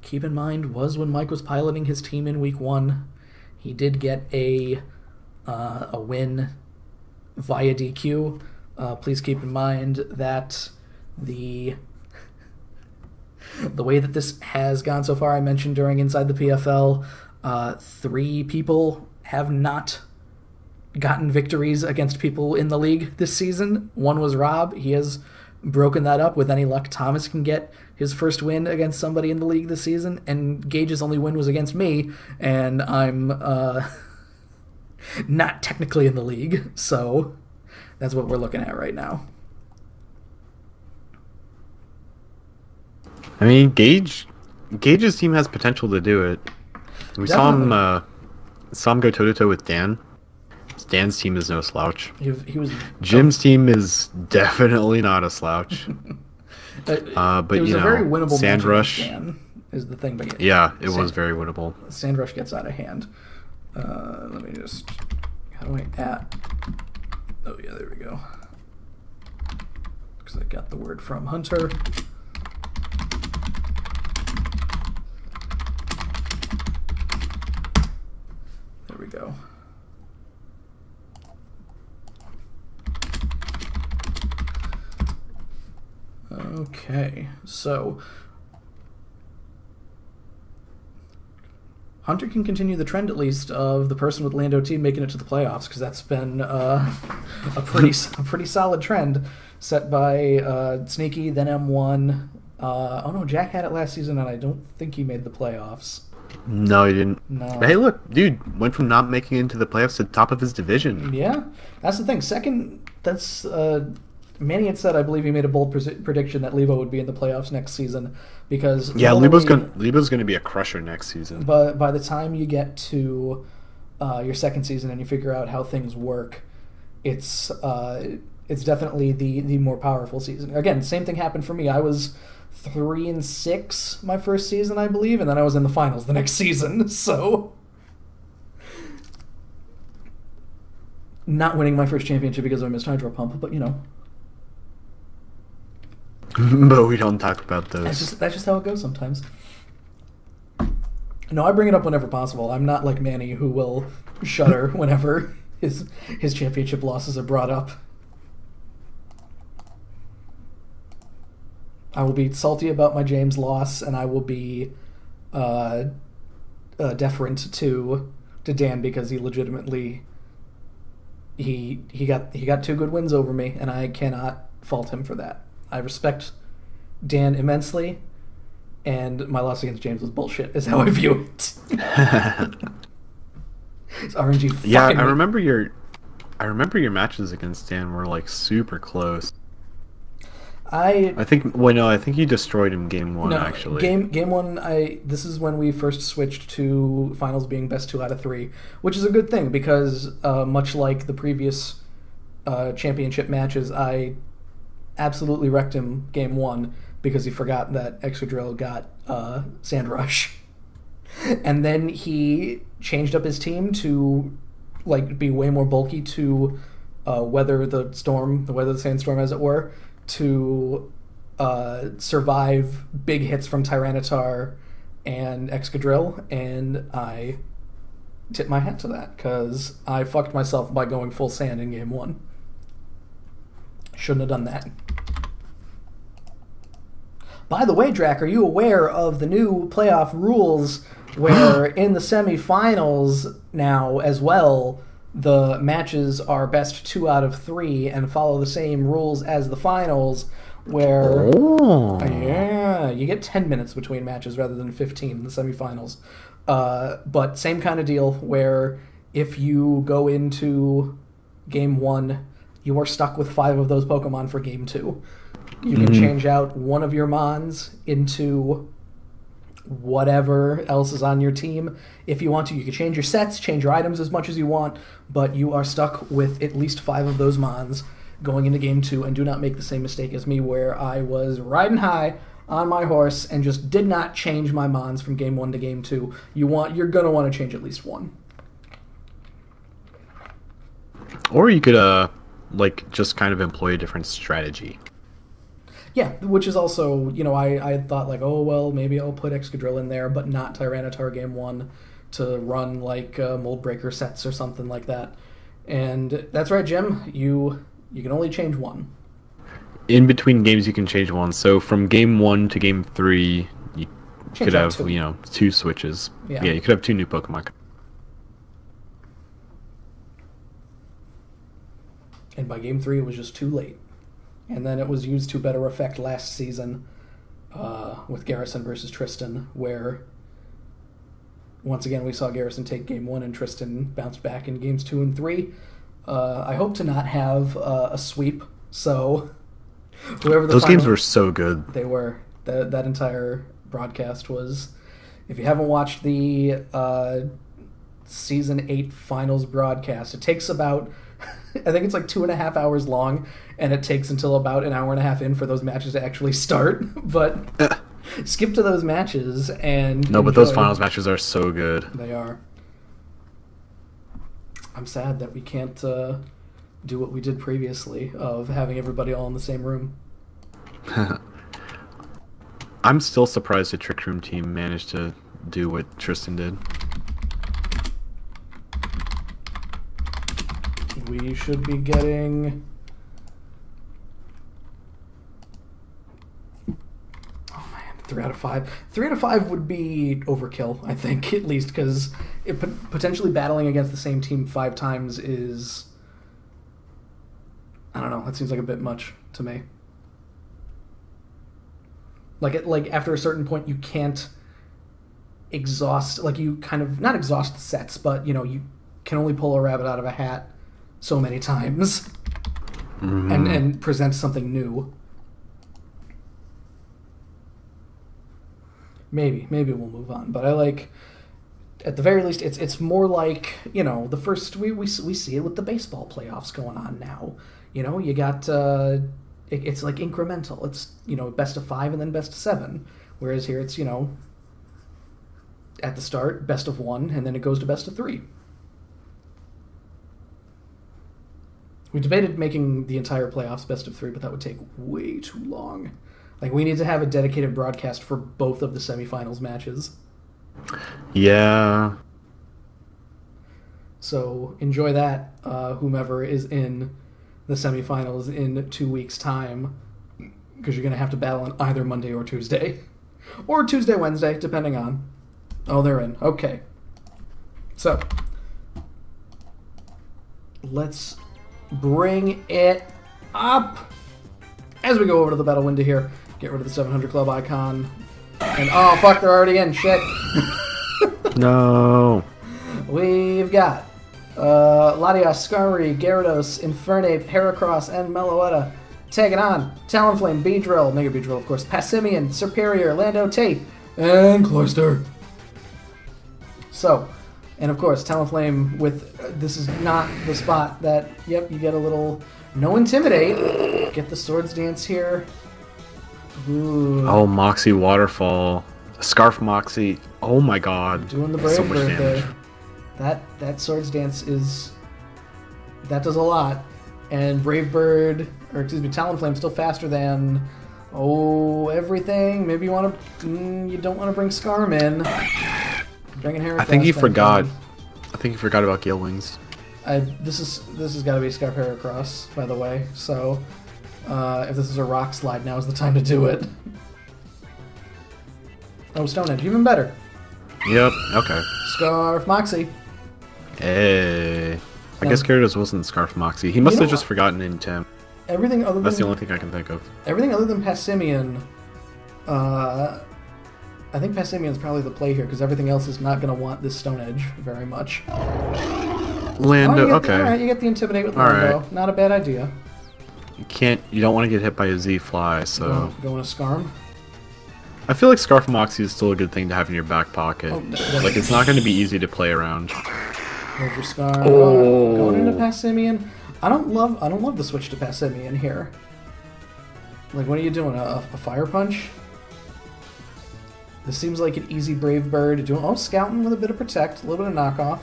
keep in mind, was when Mike was piloting his team in week 1. He did get a win via DQ. Please keep in mind that the way that this has gone so far, I mentioned during Inside the PFL, 3 people have not gotten victories against people in the league this season. One was Rob. He has broken that up. With any luck, Thomas can get his first win against somebody in the league this season, and Gage's only win was against me, and I'm not technically in the league, so that's what we're looking at right now. I mean, Gage's team has potential to do it. We Definitely. saw him go toe-to-toe with Dan. Dan's team is no slouch. He was Jim's team is definitely not a slouch. But it was a very winnable match Sandrush, against Dan, is the thing. But yeah, it was very winnable. Sandrush gets out of hand. Let me just... How do I at... Oh, yeah, there we go. Because I got the word from Hunter. There we go. Okay, so Hunter can continue the trend, at least, of the person with Lando team making it to the playoffs, because that's been a pretty solid trend set by Sneaky, then M1. Oh no, Jack had it last season, and I don't think he made the playoffs. No, he didn't. No. But hey, look, dude went from not making it into the playoffs to the top of his division. Yeah, that's the thing. Second, that's Manny had said, I believe he made a bold prediction that Levo would be in the playoffs next season, because Yeah, Lebo's gonna be a crusher next season. But by the time you get to your second season and you figure out how things work, it's definitely the more powerful season. Again, same thing happened for me. I was 3-6 my first season, I believe, and then I was in the finals the next season. So, not winning my first championship because of a missed hydro pump, but you know. But we don't talk about those. That's just how it goes sometimes. No, I bring it up whenever possible. I'm not like Manny, who will shudder whenever his championship losses are brought up. I will be salty about my James loss, and I will be deferent to Dan, because he legitimately he got 2 good wins over me, and I cannot fault him for that. I respect Dan immensely, and my loss against James was bullshit, is how I view it. It's RNG fucking Yeah, me. I remember your matches against Dan were like super close. I think you destroyed him game 1, actually. Game 1, this is when we first switched to finals being best 2 out of 3, which is a good thing, because much like the previous championship matches, I absolutely wrecked him game 1 because he forgot that Excadrill got Sandrush. And then he changed up his team to be way more bulky to weather the sandstorm, as it were, to survive big hits from Tyranitar and Excadrill, and I tip my hat to that, because I fucked myself by going full sand in game 1. Shouldn't have done that. By the way, Drac, are you aware of the new playoff rules where in the semifinals now as well, the matches are best 2 out of 3 and follow the same rules as the finals, where yeah, you get 10 minutes between matches rather than 15 in the semifinals. But same kind of deal, where if you go into game 1, you are stuck with 5 of those Pokemon for game 2. You can change out one of your mons into whatever else is on your team. If you want to, you can change your sets, change your items as much as you want, but you are stuck with at least 5 of those mons going into Game 2, and do not make the same mistake as me where I was riding high on my horse and just did not change my mons from Game 1 to Game 2. You're going to want to change at least one. Or you could, just kind of employ a different strategy. Yeah, which is also, I thought oh, well, maybe I'll put Excadrill in there, but not Tyranitar Game 1 to run Mold Breaker sets or something like that. And that's right, Jim, you can only change one. In between games, you can change one. So from Game 1 to Game 3, you could have, 2 switches. Yeah, you could have 2 new Pokemon. And by Game 3, it was just too late. And then it was used to better effect last season with Garrison versus Tristan, where once again we saw Garrison take Game 1 and Tristan bounced back in Games 2 and 3. I hope to not have a sweep, so whoever the Those games were so good. They were. That entire broadcast was... If you haven't watched the Season 8 Finals broadcast, it takes about... I think it's 2.5 hours long, and it takes until about an hour and a half in for those matches to actually start. But skip to those matches and but those finals matches are so good. They are. I'm sad that we can't do what we did previously of having everybody all in the same room. I'm still surprised the Trick Room team managed to do what Tristan did. We should be getting... Oh man, 3 out of 5. 3 out of 5 would be overkill, I think, at least, because potentially battling against the same team 5 times is... I don't know, that seems like a bit much to me. After a certain point, you can't exhaust... you kind of... Not exhaust sets, but, you can only pull a rabbit out of a hat so many times and present something new. Maybe we'll move on, but I at the very least it's more the first we see it with the baseball playoffs going on now. You got it's incremental. It's best of 5 and then best of 7, whereas here it's at the start best of 1 and then it goes to best of 3. We debated making the entire playoffs best of 3, but that would take way too long. We need to have a dedicated broadcast for both of the semifinals matches. Yeah. So enjoy that, whomever is in the semifinals in 2 weeks' time, because you're going to have to battle on either Monday or Tuesday. Or Tuesday, Wednesday, depending on... Oh, they're in. Okay. So, let's... bring it up as we go over to the battle window here. Get rid of the 700 Club icon. And oh fuck, they're already in. Shit. No. We've got Latias, Skarmory, Gyarados, Infernape, Heracross, and Meloetta taking on Talonflame, Beedrill, Mega Beedrill of course, Passimian, Serperior, Lando Tate, and Cloyster. So, and of course, Talonflame with... this is not the spot that... Yep, you get a little... No Intimidate. Get the Swords Dance here. Ooh. Oh, Moxie Waterfall. Scarf Moxie. Oh my god. Doing the Brave Bird there. That Swords Dance is... That does a lot. And Brave Bird... Or, excuse me, Talonflame's still faster than... Oh, everything. Maybe you want to... you don't want to bring Scarm in. I think he forgot. I think he forgot about Gale Wings. This has got to be Scarf Heracross, by the way. So, if this is a rock slide, now is the time to do it. Oh, Stone Edge, even better. Yep. Okay. Scarf Moxie. Hey. I guess Gyarados wasn't Scarf Moxie. He must have just forgotten in Tim. Everything other than... That's the only thing I can think of. Everything other than Passimian, I think Passimian's probably the play here, because everything else is not going to want this Stone Edge very much. Lando, okay. Alright, you get the Intimidate with Lando. Right. Not a bad idea. You don't want to get hit by a Z fly, so Going to Scarm. I feel like Scarf Moxie is still a good thing to have in your back pocket. Like, it's not going to be easy to play around. There's your Scarm. Oh. Going into Passimian. I don't love the switch to Passimian here. Like, what are you doing? A Fire Punch? This seems like an easy Brave Bird. Scouting with a bit of Protect, a little bit of knockoff.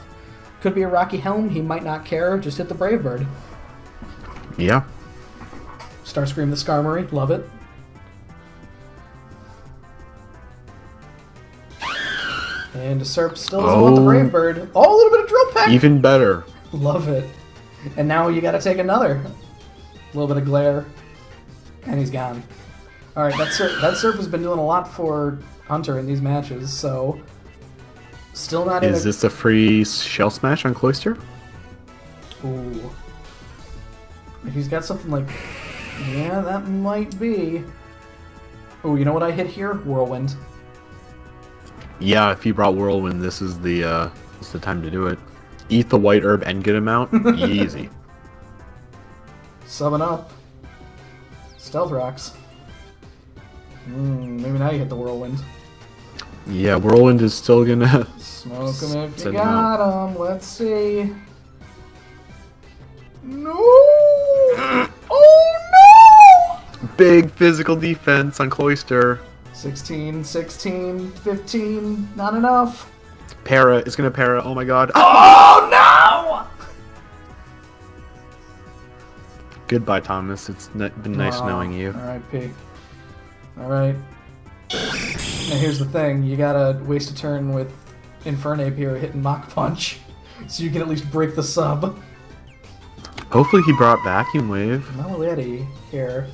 Could be a Rocky Helm. He might not care. Just hit the Brave Bird. Yeah. Starscream the Skarmory. Love it. And Serp still doesn't want the Brave Bird. Oh, a little bit of Drill Peck! Even better. Love it. And now you gotta take another. A little bit of Glare. And he's gone. Alright, that Serp has been doing a lot for Hunter in these matches, so... Still not in Is this a free Shell Smash on Cloyster? Ooh. If he's got something like... Yeah, that might be. Oh, you know what I hit here? Whirlwind. Yeah, if you brought Whirlwind, this is the time to do it. Eat the white herb and get him out. Easy. Summon up. Stealth Rocks. Maybe now you hit the Whirlwind. Yeah, Whirlwind is still gonna... Smoke him if you Send got him. Let's see. No! Oh no! Big physical defense on Cloyster. 16, 16, 15, not enough. Para is gonna para. Oh my god. Oh no! Goodbye, Thomas. It's been nice knowing you. Alright, P. Alright. Now here's the thing. You gotta waste a turn with Infernape here hitting Mach Punch. So you can at least break the sub. Hopefully he brought Vacuum Wave. Meloetti here.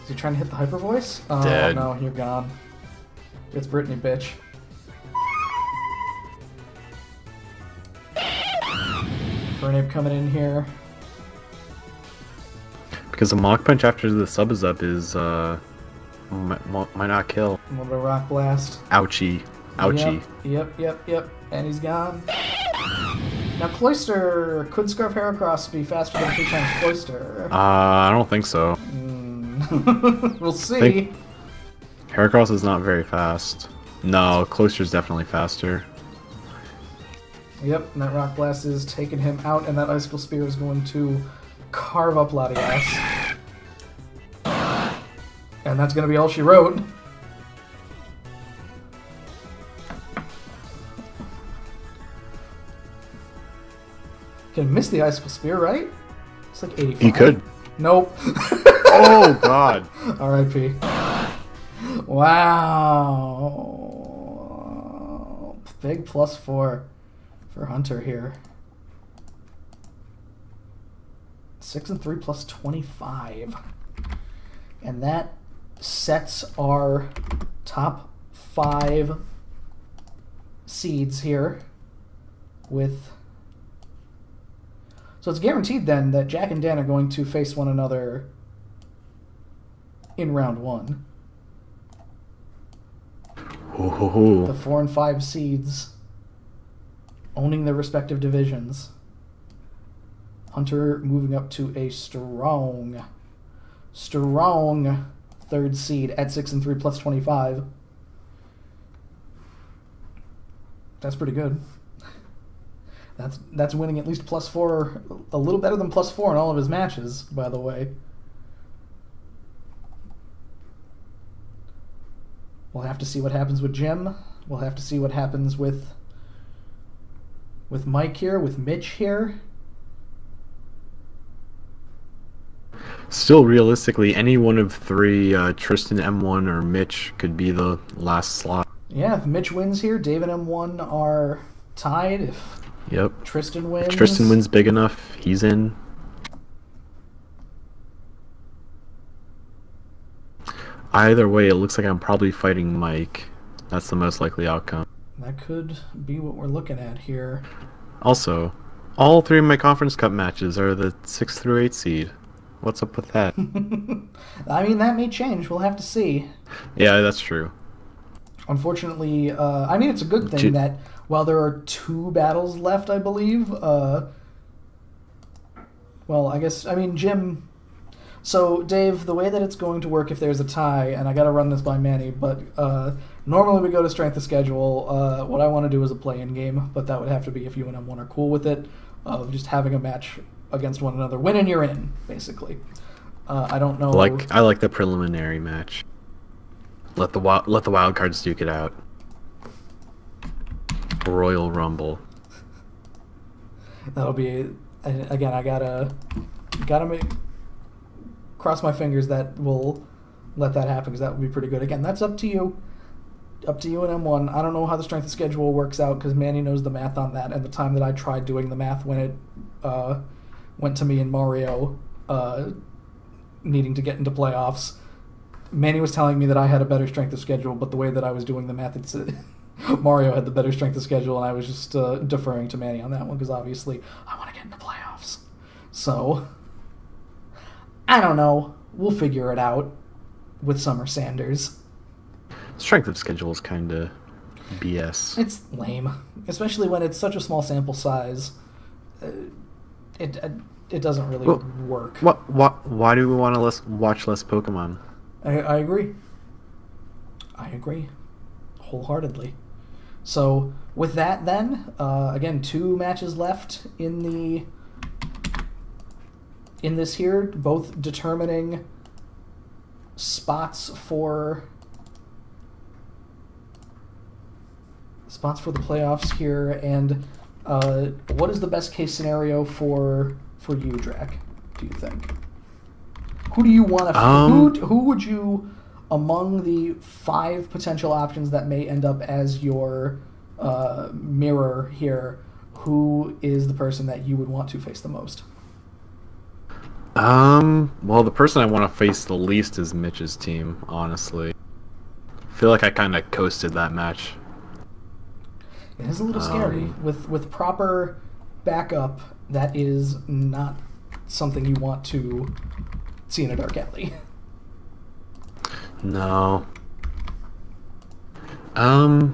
Is he trying to hit the Hyper Voice? Oh Dead. no, you're gone. It's Brittany, bitch. Infernape coming in here. Because a Mach Punch after the sub is up is, might not kill. A little bit of Rock Blast. Ouchie. Ouchie. Yep. And he's gone. Now, Cloyster, could Scarf Heracross be faster than 3 times Cloyster? I don't think so. We'll see. Heracross is not very fast. No, Cloyster's definitely faster. Yep, and that Rock Blast is taking him out, and that Icicle Spear is going to carve up Latias. And that's going to be all she wrote. Can miss the Icicle Spear, right? It's like 85. He could. Nope. Oh, God. R.I.P. Wow. Big +4 for Hunter here. 6 and 3 plus 25. And that sets our top 5 seeds here with... So it's guaranteed then that Jack and Dan are going to face one another in round 1. Ooh. The 4 and 5 seeds owning their respective divisions. Hunter moving up to a strong 3rd seed at 6 and 3 plus 25. That's pretty good. That's winning at least +4, a little better than +4 in all of his matches, by the way. We'll have to see what happens with Jim. We'll have to see what happens with Mike here, with Mitch here. Still, realistically, any one of 3, Tristan M1 or Mitch, could be the last slot. Yeah, if Mitch wins here, Dave and M1 are tied. If Tristan wins... If Tristan wins big enough, he's in. Either way, it looks like I'm probably fighting Mike. That's the most likely outcome. That could be what we're looking at here. Also, all 3 of my Conference Cup matches are the 6 through 8 seed. What's up with that? I mean, that may change. We'll have to see. Yeah, that's true. Unfortunately, I mean, it's a good thing that while there are 2 battles left, I believe, well, I guess, I mean, Jim So, Dave, the way that it's going to work if there's a tie, and I got to run this by Manny, but normally we go to strength of schedule. What I want to do is a play-in game, but that would have to be if you and M1 are cool with it, of just having a match against one another. Win and you're in, basically. I don't know. I like the preliminary match. Let the wild cards duke it out. Royal Rumble. That'll be again. I gotta cross my fingers that we'll let that happen because that would be pretty good. Again, that's up to you. Up to you and M1. I don't know how the strength of schedule works out because Manny knows the math on that. And the time that I tried doing the math when it went to me and Mario needing to get into playoffs, Manny was telling me that I had a better strength of schedule, but the way that I was doing the math, it's Mario had the better strength of schedule, and I was just deferring to Manny on that one because obviously I want to get into playoffs. So, I don't know. We'll figure it out with Summer Sanders. Strength of schedule is kind of BS. It's lame, especially when it's such a small sample size. It doesn't really work. Why do we want to watch less Pokemon? I agree. I agree wholeheartedly. So with that, then again, 2 matches left in this here, both determining spots for the playoffs here. And what is the best case scenario for you, Drac? Do you think? Who do you want to? Who would you, among the 5 potential options that may end up as your mirror here, who is the person that you would want to face the most? Well, the person I want to face the least is Mitch's team, honestly. I feel like I kind of coasted that match. It is a little scary. With proper backup, that is not something you want to see in a dark alley. No. God,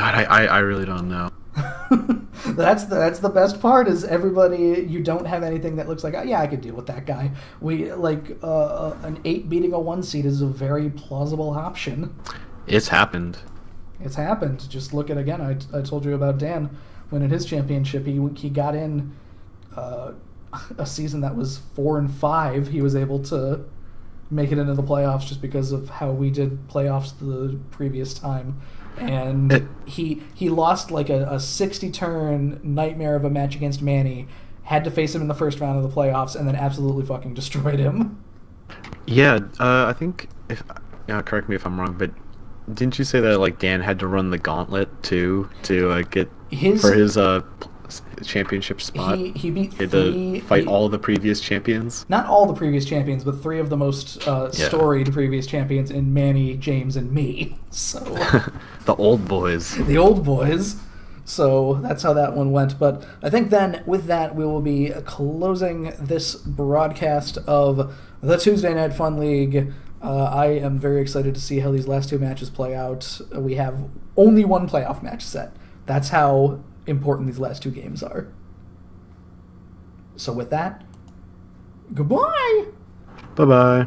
I really don't know. That's the best part is everybody, you don't have anything that looks like, oh, yeah, I could deal with that guy. We like an 8 beating a 1 seed is a very plausible option. It's happened. It's happened. Just look at, again, I told you about Dan winning his championship. He got in a season that was 4-5. He was able to make it into the playoffs just because of how we did playoffs the previous time. And he lost like a 60-turn nightmare of a match against Manny, had to face him in the first round of the playoffs, and then absolutely fucking destroyed him. Yeah, I think, correct me if I'm wrong, but didn't you say that like Dan had to run the gauntlet too to get his championship spot? He beat he had to fight all the previous champions. Not all the previous champions, but 3 of the most storied previous champions in Manny, James, and me. So the old boys. The old boys. So that's how that one went. But I think then with that we will be closing this broadcast of the Tuesday Night Fun League. I am very excited to see how these last 2 matches play out. We have only 1 playoff match set. That's how important these last 2 games are. So with that, goodbye! Bye-bye.